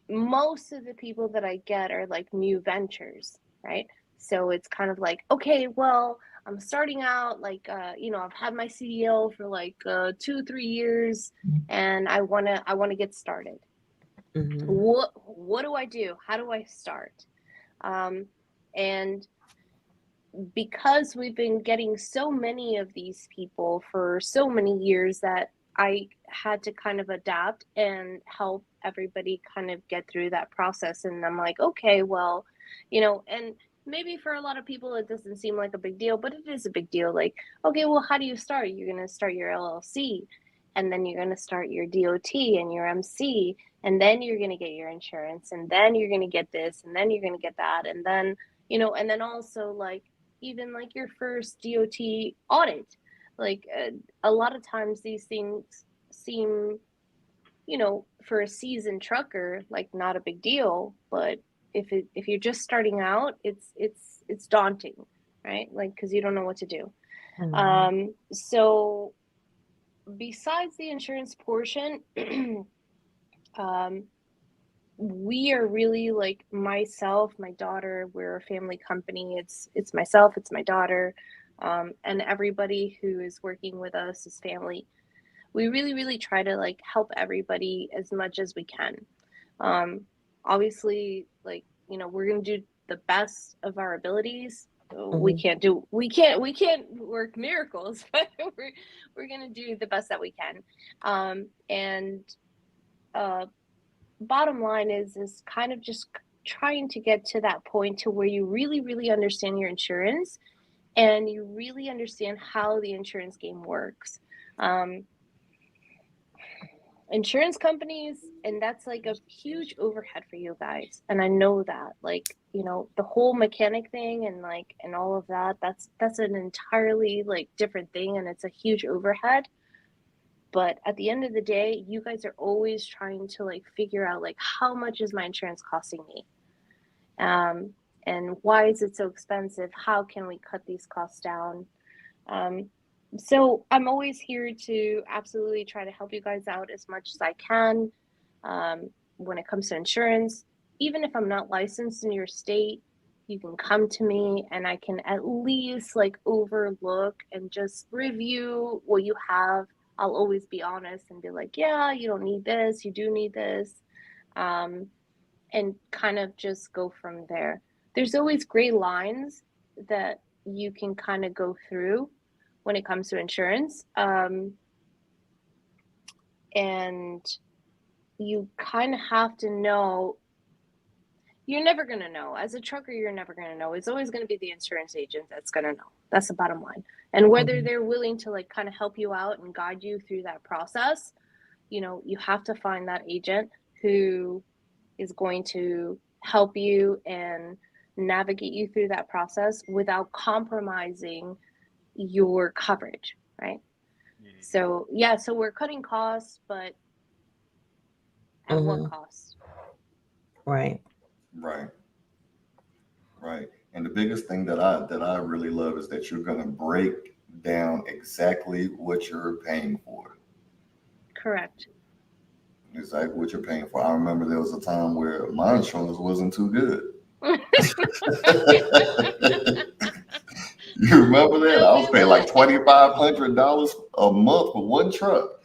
most of the people that I get are like new ventures, right? So it's kind of like, okay, well, I'm starting out like I've had my CDL for like 2 3 years and I wanna get started. Mhm. What do I do? How do I start? Um, and because we've been getting so many of these people for so many years that I had to kind of adapt and help everybody kind of get through that process. And I'm like, okay, well, and maybe for a lot of people it doesn't seem like a big deal, but it is a big deal. Like, okay, well, how do you start? You're going to start your LLC, and then you're going to start your DOT and your MC, and then you're going to get your insurance, and then you're going to get this, and then you're going to get that, and then, and then also like even like your first DOT audit. Like a lot of times these things seem, for a seasoned trucker, like not a big deal, but if you're just starting out, it's daunting, right? Like, because you don't know what to do. So besides the insurance portion, we are really like myself, my daughter, we're a family company. It's myself, it's my daughter, and everybody who is working with us is family. We really, really try to like help everybody as much as we can. Obviously, like, we're going to do the best of our abilities. We can't work miracles, but we're going to do the best that we can. And bottom line is kind of just trying to get to that point to where you really, really understand your insurance and you really understand how the insurance game works. Insurance companies, and that's like a huge overhead for you guys, and I know that, like, the whole mechanic thing and like and all of that, that's an entirely like different thing, and it's a huge overhead. But at the end of the day, you guys are always trying to like figure out like how much is my insurance costing me, and why is it so expensive, how can we cut these costs down. So I'm always here to absolutely try to help you guys out as much as I can. When it comes to insurance, even if I'm not licensed in your state, you can come to me and I can at least like overlook and just review what you have. I'll always be honest and be like, yeah, you don't need this, you do need this, and kind of just go from there. There's always gray lines that you can kind of go through when it comes to insurance. And you kind of have to know, you're never going to know. As a trucker, you're never going to know. It's always going to be the insurance agent that's going to know. That's the bottom line. And whether they're willing to like kind of help you out and guide you through that process, you have to find that agent who is going to help you and navigate you through that process without compromising your coverage, right? So yeah, so we're cutting costs, but at what cost? Right. And the biggest thing that I really love is that you're going to break down exactly what you're paying for. Correct. Exactly what you're paying for. I remember there was a time where my insurance wasn't too good. You remember that? I was paying like $2,500 a month for one truck,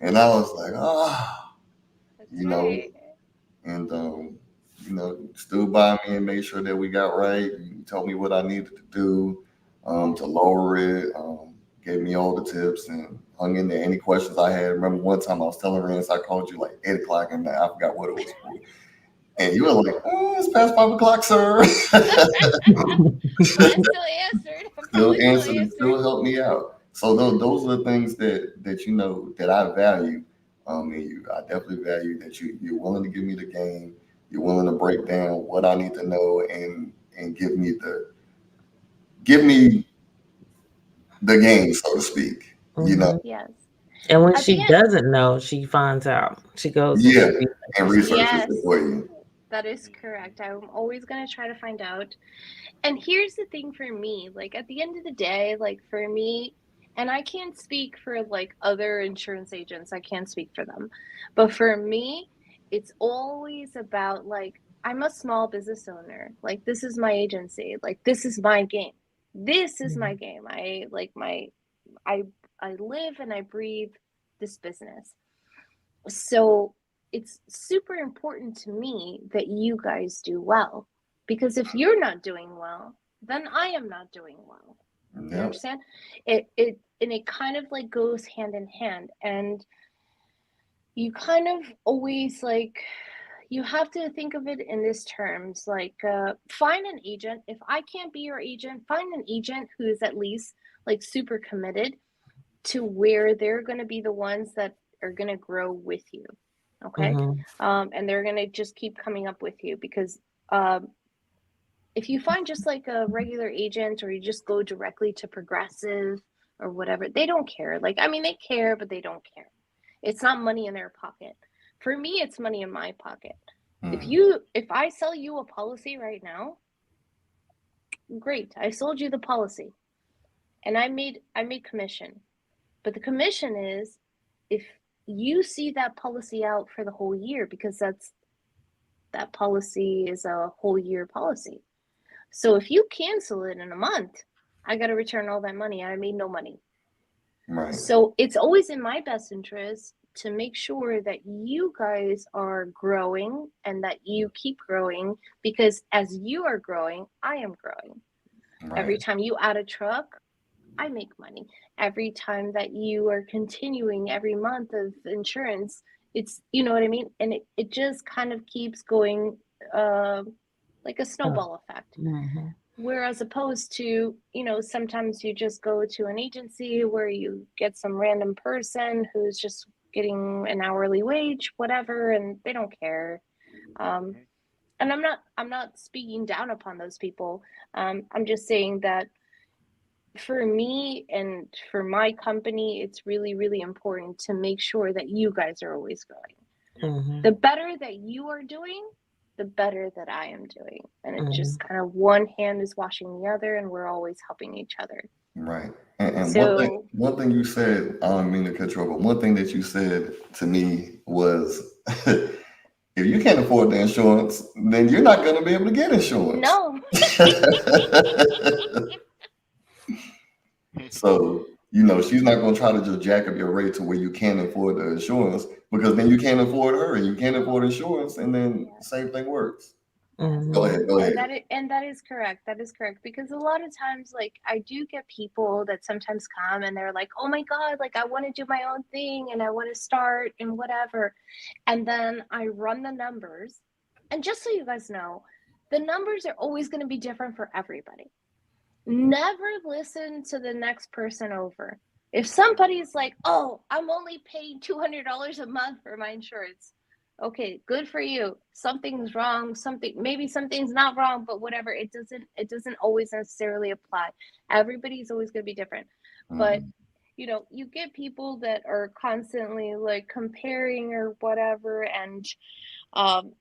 and I was like, right. and stood by me and made sure that we got right. You told me what I needed to do to lower it. Gave me all the tips and hung in there. Any questions I had. Remember one time I was telling Rance I called you like 8 o'clock and I forgot what it was for. And you were like, it's past 5 o'clock, sir. I still answered. And still helped me out. So those are the things that that I value in you. I definitely value that you're willing to give me the game. You're willing to break down what I need to know and give me the game, so to speak. Yes. And when she doesn't know, she finds out. She goes and researches it for you. That is correct. I'm always going to try to find out. And here's the thing for me, like at the end of the day, like for me, and I can't speak for like other insurance agents, I can't speak for them. But for me, it's always about like, I'm a small business owner. Like this is my agency. Like this is my game. This is my game. I live and I breathe this business. So it's super important to me that you guys do well, because if you're not doing well, then I am not doing well. You understand? It kind of like goes hand in hand, and you kind of always like, You have to think of it in this terms, like find an agent. If I can't be your agent, find an agent who is at least like super committed to where they're going to be the ones that are going to grow with you. Okay. And they're going to just keep coming up with you, because if you find just like a regular agent, or you just go directly to Progressive or whatever, they don't care. Like, I mean, they care, but they don't care. It's not money in their pocket. For me, it's money in my pocket. If I sell you a policy right now, great. I sold you the policy and I made commission. But the commission is if you see that policy out for the whole year, because that policy is a whole year policy. So if you cancel it in a month, I got to return all that money and I made no money. Right. So it's always in my best interest to make sure that you guys are growing and that you keep growing, because as you are growing, I am growing. Right. Every time you add a truck, I make money. Every time that you are continuing every month of insurance, it's, you know what I mean? And it just kind of keeps going like a snowball effect. Whereas opposed to, you know, sometimes you just go to an agency where you get some random person who's just getting an hourly wage, whatever, and they don't care. And I'm not speaking down upon those people. I'm just saying that for me and for my company, it's really, really important to make sure that you guys are always growing. The better that you are doing, the better that I am doing. And it just kind of one hand is washing the other, and we're always helping each other. Right. And So, one thing you said, I don't mean to cut you off, but one thing that you said to me was, if you can't afford the insurance, then you're not going to be able to get insurance. no. So, you know, she's not going to try to just jack up your rate to where you can't afford the insurance, because then you can't afford her and you can't afford insurance, and then the same thing works. Go ahead. And that is correct. That is correct. Because a lot of times, like, I do get people that sometimes come and they're like, oh my God, like I want to do my own thing and I want to start and whatever. And then I run the numbers. And just so you guys know, the numbers are always going to be different for everybody. Never listen to the next person over. If somebody's like, oh, I'm only paying $200 a month for my insurance. Okay, good for you. Something's wrong. Maybe something's not wrong, but whatever. It doesn't always necessarily apply. Everybody's always going to be different. But you know, you get people that are constantly like comparing or whatever, and I'm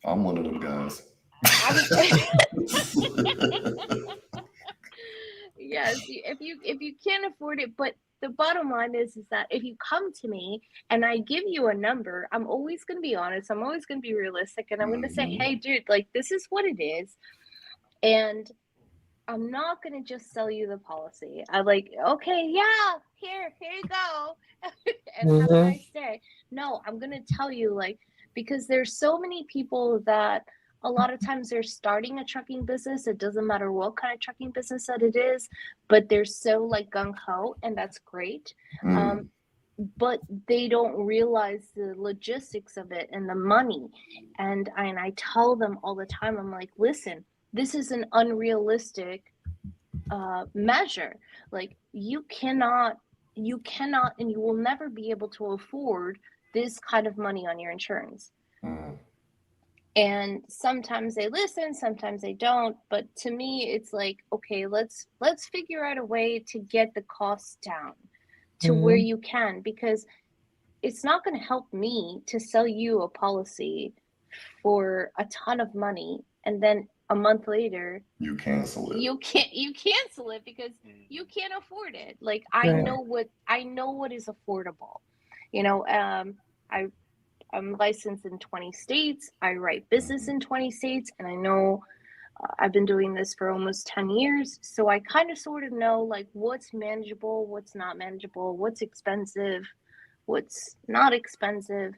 one of them guys. Yes, if you can't afford it, but the bottom line is that if you come to me and I give you a number, I'm always going to be honest. I'm always going to be realistic, and I'm going to say, hey, dude, like this is what it is, and I'm not going to just sell you the policy. I'm like, okay, yeah, here you go, and have a nice day. No, I'm going to tell you, like, because there's so many people that a lot of times they're starting a trucking business. It doesn't matter what kind of trucking business that it is, but they're so like gung-ho, and that's great. But they don't realize the logistics of it and the money. And I tell them all the time, I'm like, listen, this is an unrealistic measure. Like you cannot, and you will never be able to afford this kind of money on your insurance. And sometimes they listen, sometimes they don't. But to me, it's like, okay, let's figure out a way to get the costs down to where you can, because it's not going to help me to sell you a policy for a ton of money and then a month later you cancel it. You cancel it because you can't afford it. Like I know what is affordable. You know, I'm licensed in 20 states. I write business in 20 states, and I know I've been doing this for almost 10 years. So I kind of sort of know like what's manageable, what's not manageable, what's expensive, what's not expensive.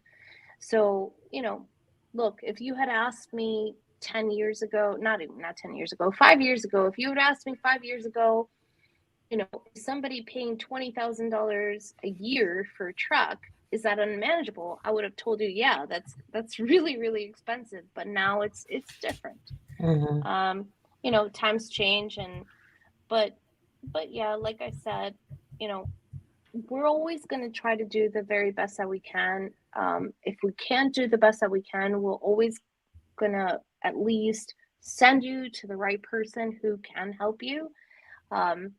So, you know, look, if you had asked me 10 years ago, not 10 years ago, 5 years ago, if you had asked me 5 years ago, you know, somebody paying $20,000 a year for a truck, is that unmanageable? I would have told you, yeah, that's really, really expensive. But now it's different. Mm-hmm. You know, times change, but yeah, like I said, you know, we're always going to try to do the very best that we can. If we can't do the best that we can, we're always going to at least send you to the right person who can help you. And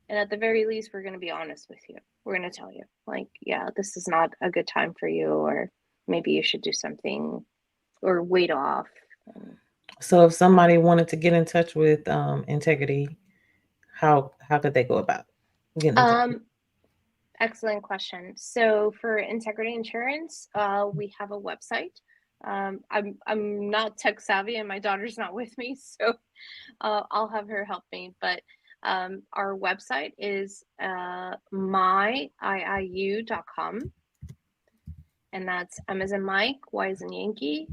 at the very least, we're going to be honest with you. We're going to tell you, like, yeah, this is not a good time for you, or maybe you should do something or wait off. So if somebody wanted to get in touch with Integrity, how could they go about getting in touch? Excellent question. So for Integrity Insurance, we have a website. I'm not tech savvy, and my daughter's not with me, so I'll have her help me. But our website is myiiu.com, and that's M as in Mike, Y as in Yankee,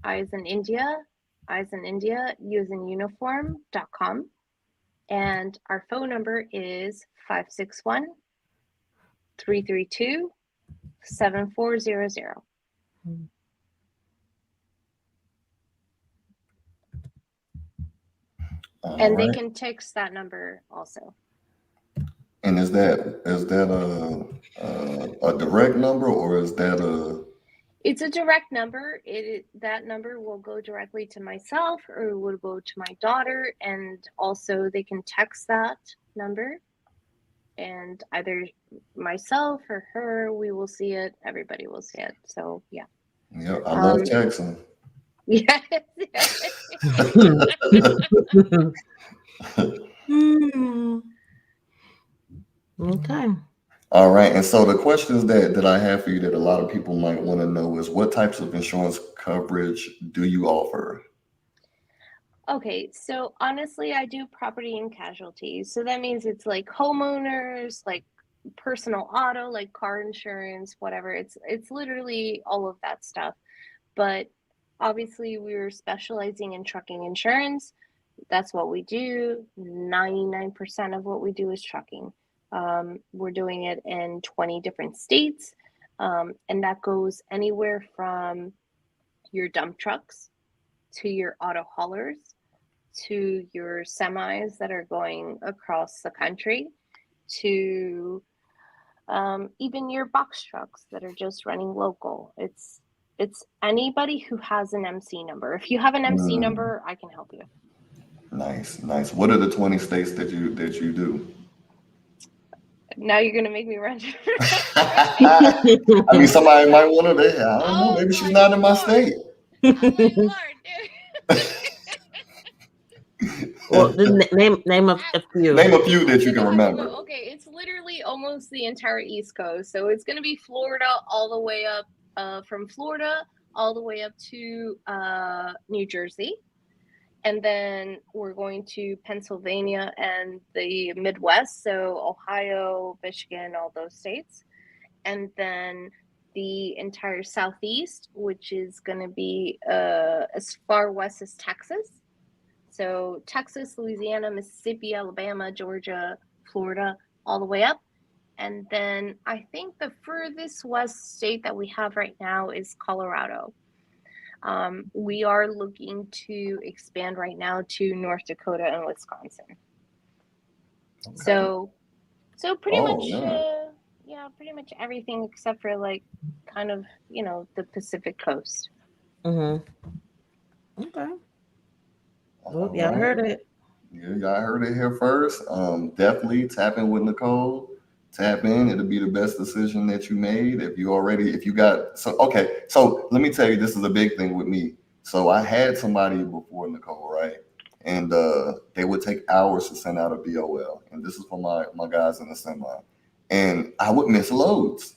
I as in India, I as in India, U as in uniform.com. And our phone number is 561 332 7400. And they can text that number also. And is that a direct number, or is that a? It's a direct number. That number will go directly to myself, or it will go to my daughter, and also they can text that number. And either myself or her, we will see it. Everybody will see it. So yeah. Yeah, I love texting. Yes. Okay. All right. And so the questions that I have for you that a lot of people might want to know is, what types of insurance coverage do you offer? Okay, so honestly, I do property and casualty. So that means it's like homeowners, like personal auto, like car insurance, whatever. It's literally all of that stuff. But obviously, we're specializing in trucking insurance. That's what we do. 99% of what we do is trucking. We're doing it in 20 different states. And that goes anywhere from your dump trucks to your auto haulers to your semis that are going across the country to even your box trucks that are just running local. It's anybody who has an MC number. If you have an MC number, I can help you. Nice. What are the 20 states that you do? Now you're gonna make me run. I mean, somebody might want to. I don't know. Maybe she's not in my state. Lord, Well, name a few. Name a few that you can remember. Okay, it's literally almost the entire East Coast. So it's gonna be Florida all the way up, from Florida all the way up to New Jersey. And then we're going to Pennsylvania and the Midwest, so Ohio, Michigan, all those states. And then the entire Southeast, which is going to be as far west as Texas. So Texas, Louisiana, Mississippi, Alabama, Georgia, Florida, all the way up. And then I think the furthest west state that we have right now is Colorado. We are looking to expand right now to North Dakota and Wisconsin. Okay. So pretty much, pretty much everything except for like kind of, the Pacific coast. Mm-hmm. Okay. Well, y'all heard it. Yeah, y'all heard it here first. Definitely tap in with Nicole. Tap in. It'll be the best decision that you made. So let me tell you, this is a big thing with me. So I had somebody before Nicole, right? And they would take hours to send out a BOL. And this is for my guys in the semi. And I would miss loads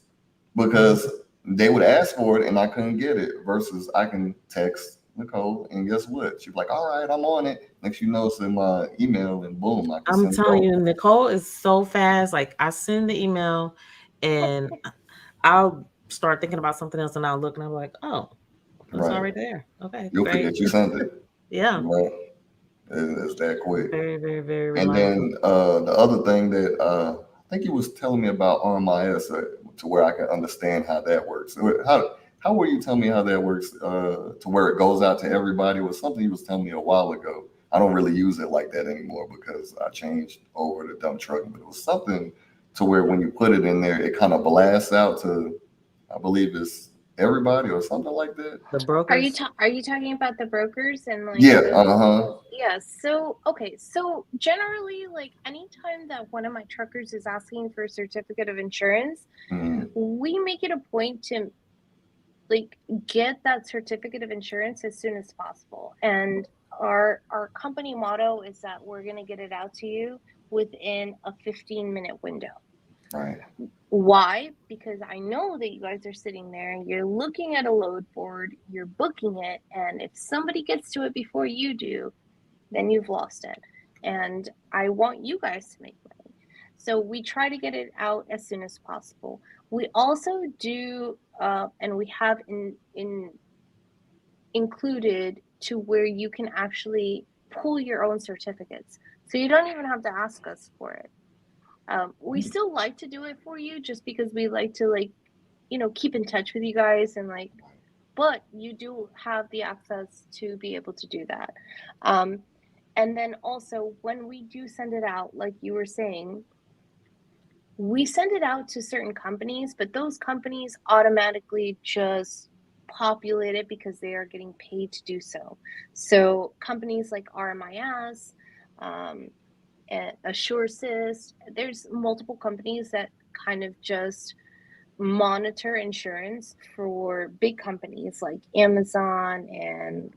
because they would ask for it and I couldn't get it, versus I can text Nicole and guess what? She's like, all right, I'm on it. Next you know, it's in my email and boom. I'm telling you, Nicole is so fast. Like I send the email and I'll start thinking about something else and I'll look and I'm like, oh, it's already there. Okay. You'll forget you sent it. Yeah. Right. It's that quick. Very, very, very reliable. And then the other thing that think you was telling me about RMIS to where I can understand how that works. How were you telling me how that works to where it goes out to everybody? It was something you was telling me a while ago. I don't really use it like that anymore because I changed over to dump trucking, but it was something to where when you put it in there, it kind of blasts out to, I believe it's everybody or something like that. The Are brokers. you are you talking about the brokers and like Yeah, the yeah, so okay, so generally like anytime that one of my truckers is asking for a certificate of insurance, we make it a point to like get that certificate of insurance as soon as possible. And our company motto is that we're going to get it out to you within a 15-minute window. Right. Why? Because I know that you guys are sitting there and you're looking at a load board, you're booking it, and if somebody gets to it before you do, then you've lost it. And I want you guys to make money. So we try to get it out as soon as possible. We also do, and we have included to where you can actually pull your own certificates. So you don't even have to ask us for it. We still like to do it for you just because we like to like, keep in touch with you guys and like, but you do have the access to be able to do that. And then also when we do send it out, like you were saying, we send it out to certain companies, but those companies automatically just populate it because they are getting paid to do so. So companies like RMIS, AssureSys, there's multiple companies that kind of just monitor insurance for big companies like Amazon and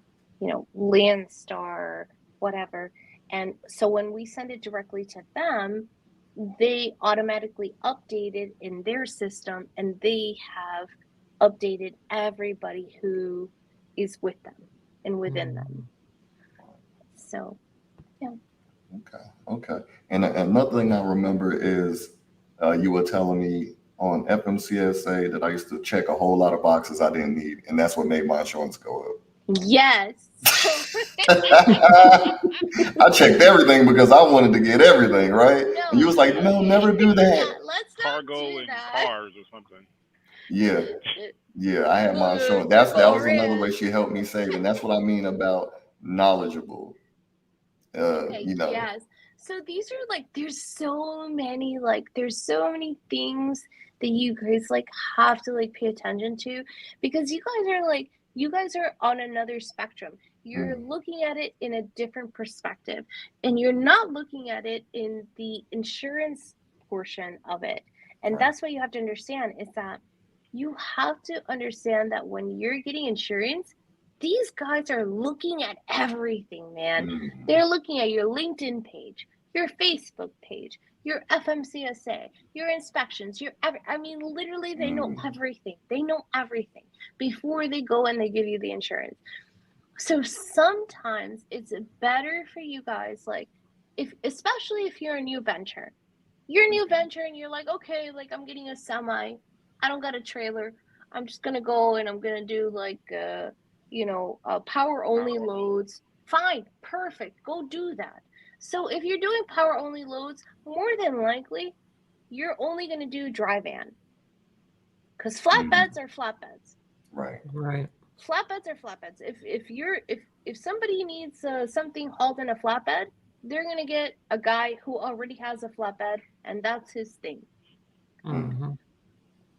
Landstar, whatever. And so when we send it directly to them, they automatically update it in their system, and they have updated everybody who is with them and within them. So, yeah. Okay. And another thing I remember is you were telling me on FMCSA that I used to check a whole lot of boxes I didn't need, and that's what made my insurance go up. Yes. I checked everything because I wanted to get everything, right? No, and you was like, no, never do that. Let's not Cargo do and that. cars or something. Yeah, I had my insurance. That was another way she helped me save, and that's what I mean about knowledgeable. Yes. So these are like, there's so many things that you guys like have to like pay attention to, because you guys are on another spectrum. You're looking at it in a different perspective, and you're not looking at it in the insurance portion of it. And that's what you have to understand, is that you have to understand that when you're getting insurance, these guys are looking at everything, man. They're looking at your LinkedIn page, your Facebook page, your FMCSA, your inspections, literally they know everything. They know everything before they go and they give you the insurance. So sometimes it's better for you guys, like, especially if you're a new venture. You're a new venture and you're like, okay, like I'm getting a semi. I don't got a trailer. I'm just going to go and I'm going to do like, power only loads. Fine, perfect. Go do that. So if you're doing power only loads, more than likely, you're only going to do dry van. Because flatbeds are flatbeds. Right. Flatbeds are flatbeds. If somebody needs something hauled in a flatbed, they're going to get a guy who already has a flatbed, and that's his thing.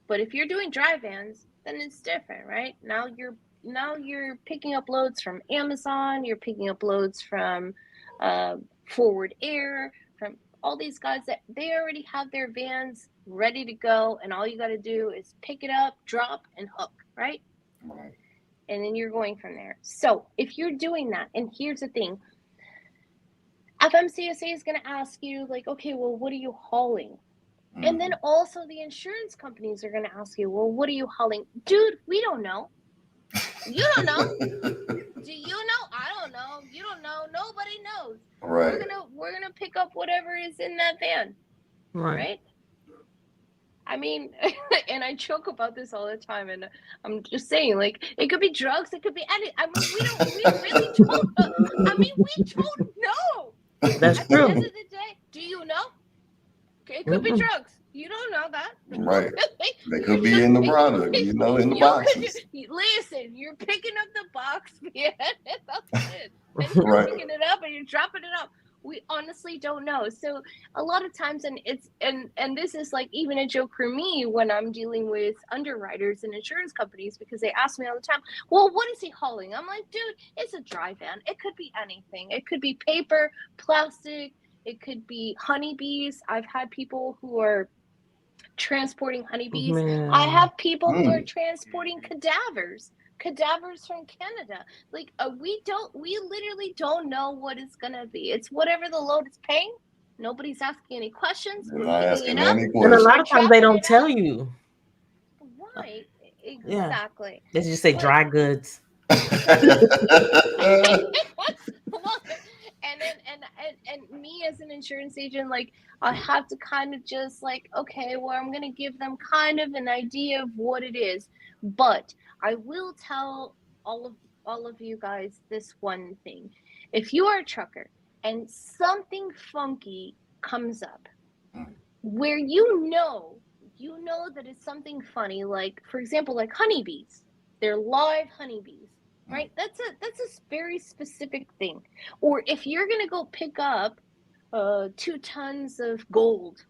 But if you're doing dry vans, then it's different, right? Now you're picking up loads from Amazon, you're picking up loads from Forward Air, from all these guys that they already have their vans ready to go, and all you got to do is pick it up, drop, and hook, right? And then you're going from there. So if you're doing that, and here's the thing, FMCSA is going to ask you like, okay, well, what are you hauling? And then also the insurance companies are going to ask you, well, what are you hauling? Dude, we don't know. You don't know. Do you know? I don't know. You don't know. Nobody knows. Right. We're gonna pick up whatever is in that van. Right? I mean, and I joke about this all the time, and I'm just saying, like, it could be drugs, it could be anything. I mean, we really don't know. I mean, we don't know. That's true. At the end of the day, do you know? It could be Mm-mm. drugs. You don't know that. Right. They You could be should in the be. product, in the You boxes. could listen. You're picking up the box, man. That's it. And you're Right. picking it up and you're dropping it off. We honestly don't know. So a lot of times, and it's and this is like even a joke for me when I'm dealing with underwriters and insurance companies because they ask me all the time, well, what is he hauling? I'm like, dude, it's a dry van. It could be anything. It could be paper, plastic. It could be honeybees. I've had people who are transporting honeybees. I Man. have people who are Mm. transporting cadavers from Canada. Like we literally don't know what it's gonna be. It's whatever the load is paying. Nobody's asking any questions. They're We're not picking asking it up. any And a questions. lot We're of times they dropping don't it tell off. you. Right. Yeah. Exactly. They just say But dry goods. well, and then and me as an insurance agent, like I have to kind of just like, okay, well, I'm gonna give them kind of an idea of what it is, but I will tell all of all of you guys this one thing: if you are a trucker and something funky comes up, where you know that it's something funny, like for example, like honeybees, they're live honeybees, right? That's a very specific thing. Or if you're gonna go pick up 2 tons of gold,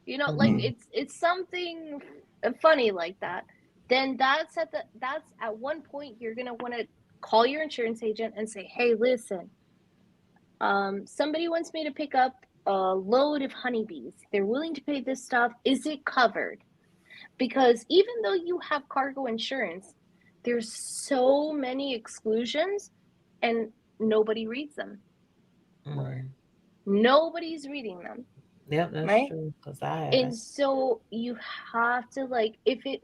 you know, like Mhm. it's something funny like that, then that's at one point you're gonna want to call your insurance agent and say, hey, listen, somebody wants me to pick up a load of honeybees. They're willing to pay this stuff. Is it covered? Because even though you have cargo insurance, there's so many exclusions and nobody reads them. Right. Mm. Nobody's reading them, Yep, that's right? true. Because I And haven't. so you have to like, if it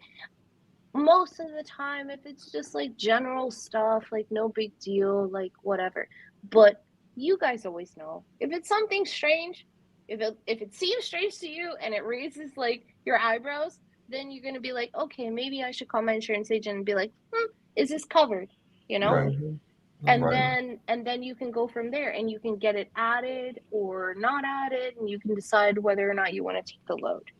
most of the time, if it's just like general stuff, like no big deal, like whatever. But you guys always know if it's something strange, if it seems strange to you and it raises like your eyebrows, then you're gonna be like, okay, maybe I should call my insurance agent and be like, is this covered? You know? Right. Mhm. And Right. then you can go from there and you can get it added or not added, and you can decide whether or not you want to take the load.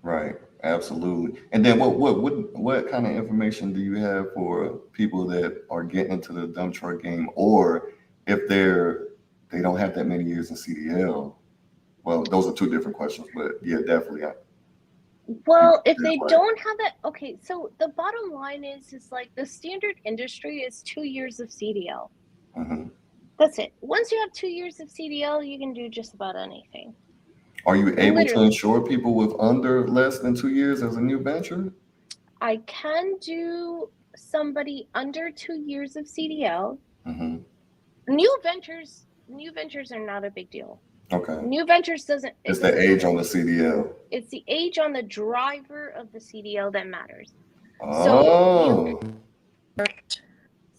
Right. Absolutely. And then what kind of information do you have for people that are getting into the dump truck game, or if they don't have that many years in CDL? Well, those are two different questions, but yeah, definitely. Well, if That's they right. don't have that, okay, so the bottom line is like the standard industry is 2 years of CDL. Mhm. That's it. Once you have 2 years of CDL, you can do just about anything. Are you able to Literally. insure people with under less than 2 years as a new venture? I can do somebody under 2 years of CDL. Hmm. New ventures are not a big deal. Okay. New ventures It's it the doesn't age matter. on the CDL. It's the age on the driver of the CDL that matters. Oh.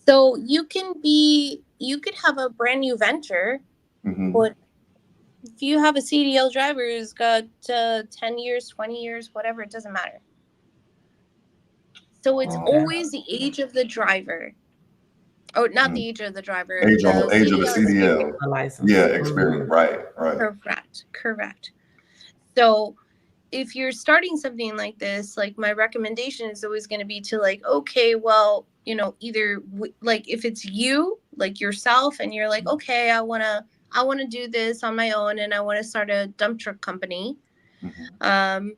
So you could have a brand new venture, Hmm. but if you have a CDL driver who's got 10 years, 20 years, whatever, it doesn't matter. So it's Okay. always the age of the driver. Oh, not the age of the driver, Age the on age of the CDL experience. CDL. A license. Yeah, Mhm. experience. Right. Right. Correct. So if you're starting something like this, like my recommendation is always going to be to like, okay, well, either like if it's you, like yourself, and you're like, okay, I want to do this on my own and I want to start a dump truck company. Hmm.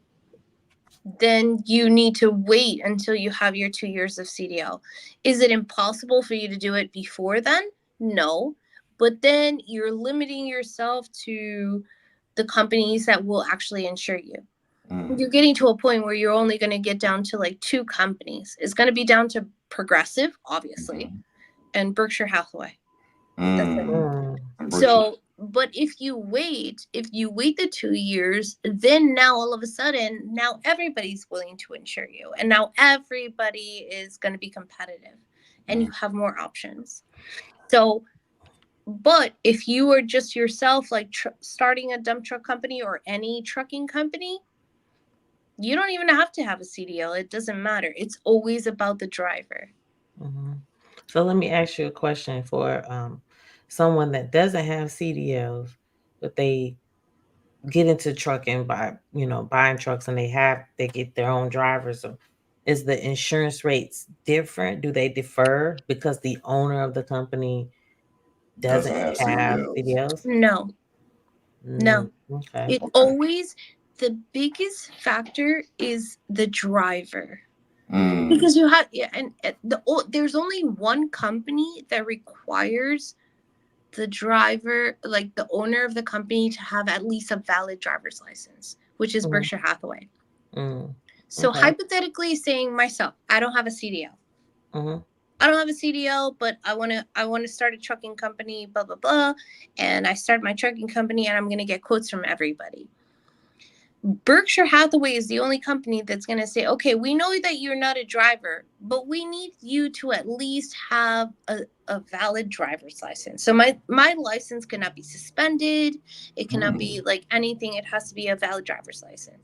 Then you need to wait until you have your 2 years of CDL. Is it impossible for you to do it before then? No. But then you're limiting yourself to the companies that will actually insure you. You're getting to a point where you're only going to get down to like 2 companies. It's going to be down to Progressive, obviously, and Berkshire Hathaway. That's it. Mm. So, but if you wait the 2 years, then now all of a sudden, now everybody's willing to insure you. And now everybody is going to be competitive and you have more options. So, but if you are just yourself, like starting a dump truck company or any trucking company, you don't even have to have a CDL. It doesn't matter. It's always about the driver. Mm-hmm. So let me ask you a question for someone that doesn't have CDLs, but they get into trucking by, buying trucks, and they get their own drivers, is the insurance rates different? Do they differ because the owner of the company doesn't Doesn't have have CDLs. CDLs? No, no. Okay. It always, the biggest factor is the driver. Because you have, yeah, and there's only one company that requires the driver, like the owner of the company, to have at least a valid driver's license, which is Berkshire Hathaway. So Okay. hypothetically saying myself, I don't have a CDL. I don't have a CDL, but I want to start a trucking company, blah, blah, blah. And I start my trucking company and I'm going to get quotes from everybody. Berkshire Hathaway is the only company that's going to say, okay, we know that you're not a driver, but we need you to at least have a valid driver's license. So my license cannot be suspended. It cannot be like anything. It has to be a valid driver's license.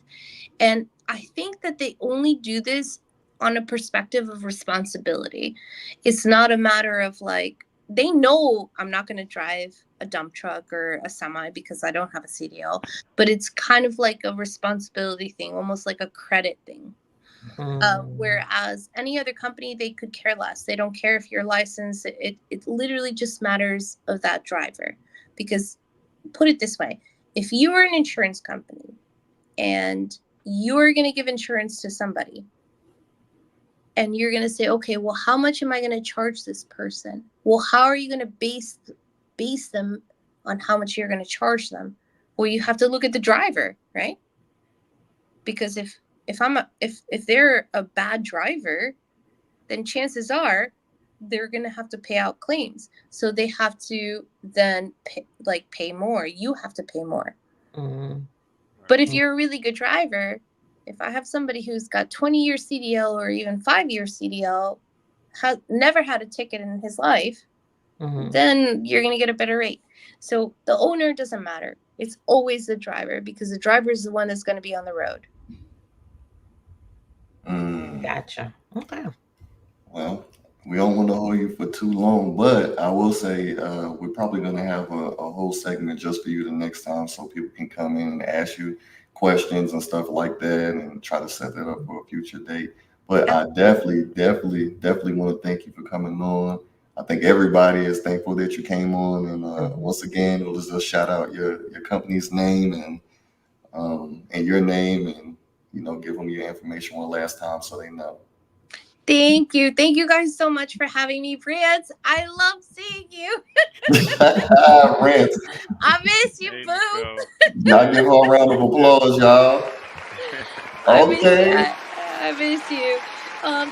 And I think that they only do this on a perspective of responsibility. It's not a matter of like, they know I'm not going to drive a dump truck or a semi because I don't have a CDL, but it's kind of like a responsibility thing, almost like a credit thing. Whereas any other company, they could care less. They don't care if you're licensed. It literally just matters of that driver. Because put it this way, if you are an insurance company and you're going to give insurance to somebody, and you're going to say, okay, well, how much am I going to charge this person? Well, how are you going to base them on how much you're going to charge them? Well, you have to look at the driver, right? Because if they're a bad driver, then chances are they're going to have to pay out claims. So they have to then pay more. You have to pay more. But if you're a really good driver, if I have somebody who's got 20-year CDL or even 5-year CDL, has never had a ticket in his life, then you're going to get a better rate. So the owner doesn't matter. It's always the driver, because the driver is the one that's going to be on the road. Gotcha. Okay. Well, we don't want to hold you for too long, but I will say we're probably going to have a whole segment just for you the next time, so people can come in and ask you questions and stuff like that, and try to set that up for a future date. But I definitely want to thank you for coming on. I think everybody is thankful that you came on, and once again, let's just shout out your company's name and your name, and give them your information one last time so they know. Thank you. Thank you guys so much for having me, Rance. I love seeing you. Rance. I miss you, boo. Y'all give her a round of applause, y'all. Okay. I miss you.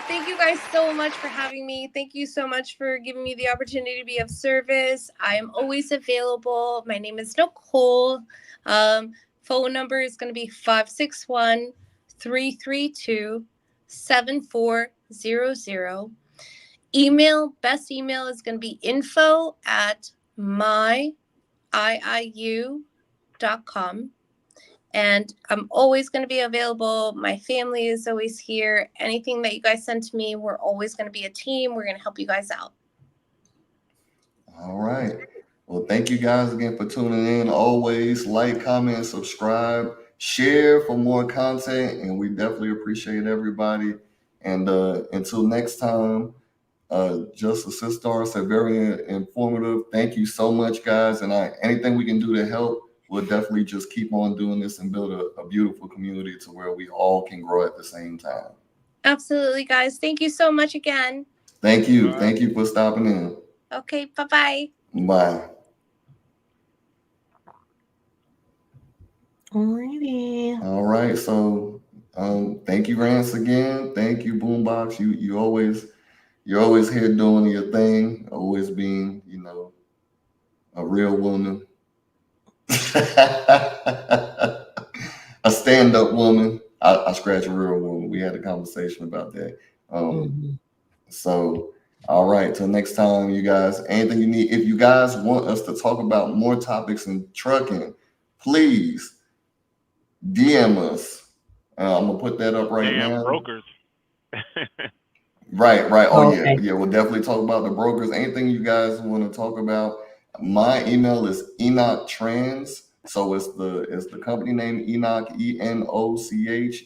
Thank you guys so much for having me. Thank you so much for giving me the opportunity to be of service. I am always available. My name is Nicole. Phone number is going to be 561-332-7400. Best email is going to be info@myiiu.com. And I'm always going to be available. My family is always here. Anything that you guys send to me, we're always going to be a team. We're going to help you guys out. All right. Well, thank you guys again for tuning in. Always like, comment, subscribe, share for more content. And we definitely appreciate everybody. And until next time, just Assist Star said, very informative. Thank you so much, guys. And anything we can do to help, we'll definitely just keep on doing this and build a beautiful community to where we all can grow at the same time. Absolutely, guys. Thank you so much again. Thank you. Thank you for stopping in. Okay, bye-bye. Bye. Alrighty. All right. So thank you, Rance, again. Thank you, Boombox. You're always here doing your thing, always being, a real woman. A stand-up woman. I scratch a real woman. We had a conversation about that. So, all right. Till next time, you guys. Anything you need. If you guys want us to talk about more topics in trucking, please DM us. I'm gonna put that up right now. Brokers. Right. Oh, okay. Yeah. We'll definitely talk about the brokers. Anything you guys want to talk about. My email is enochtrans So it's the company name Enoch, Enoch,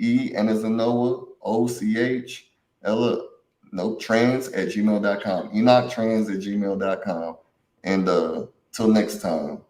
and as in Noah, OCH, no, trans@gmail.com. EnochTrans@gmail.com. And till next time.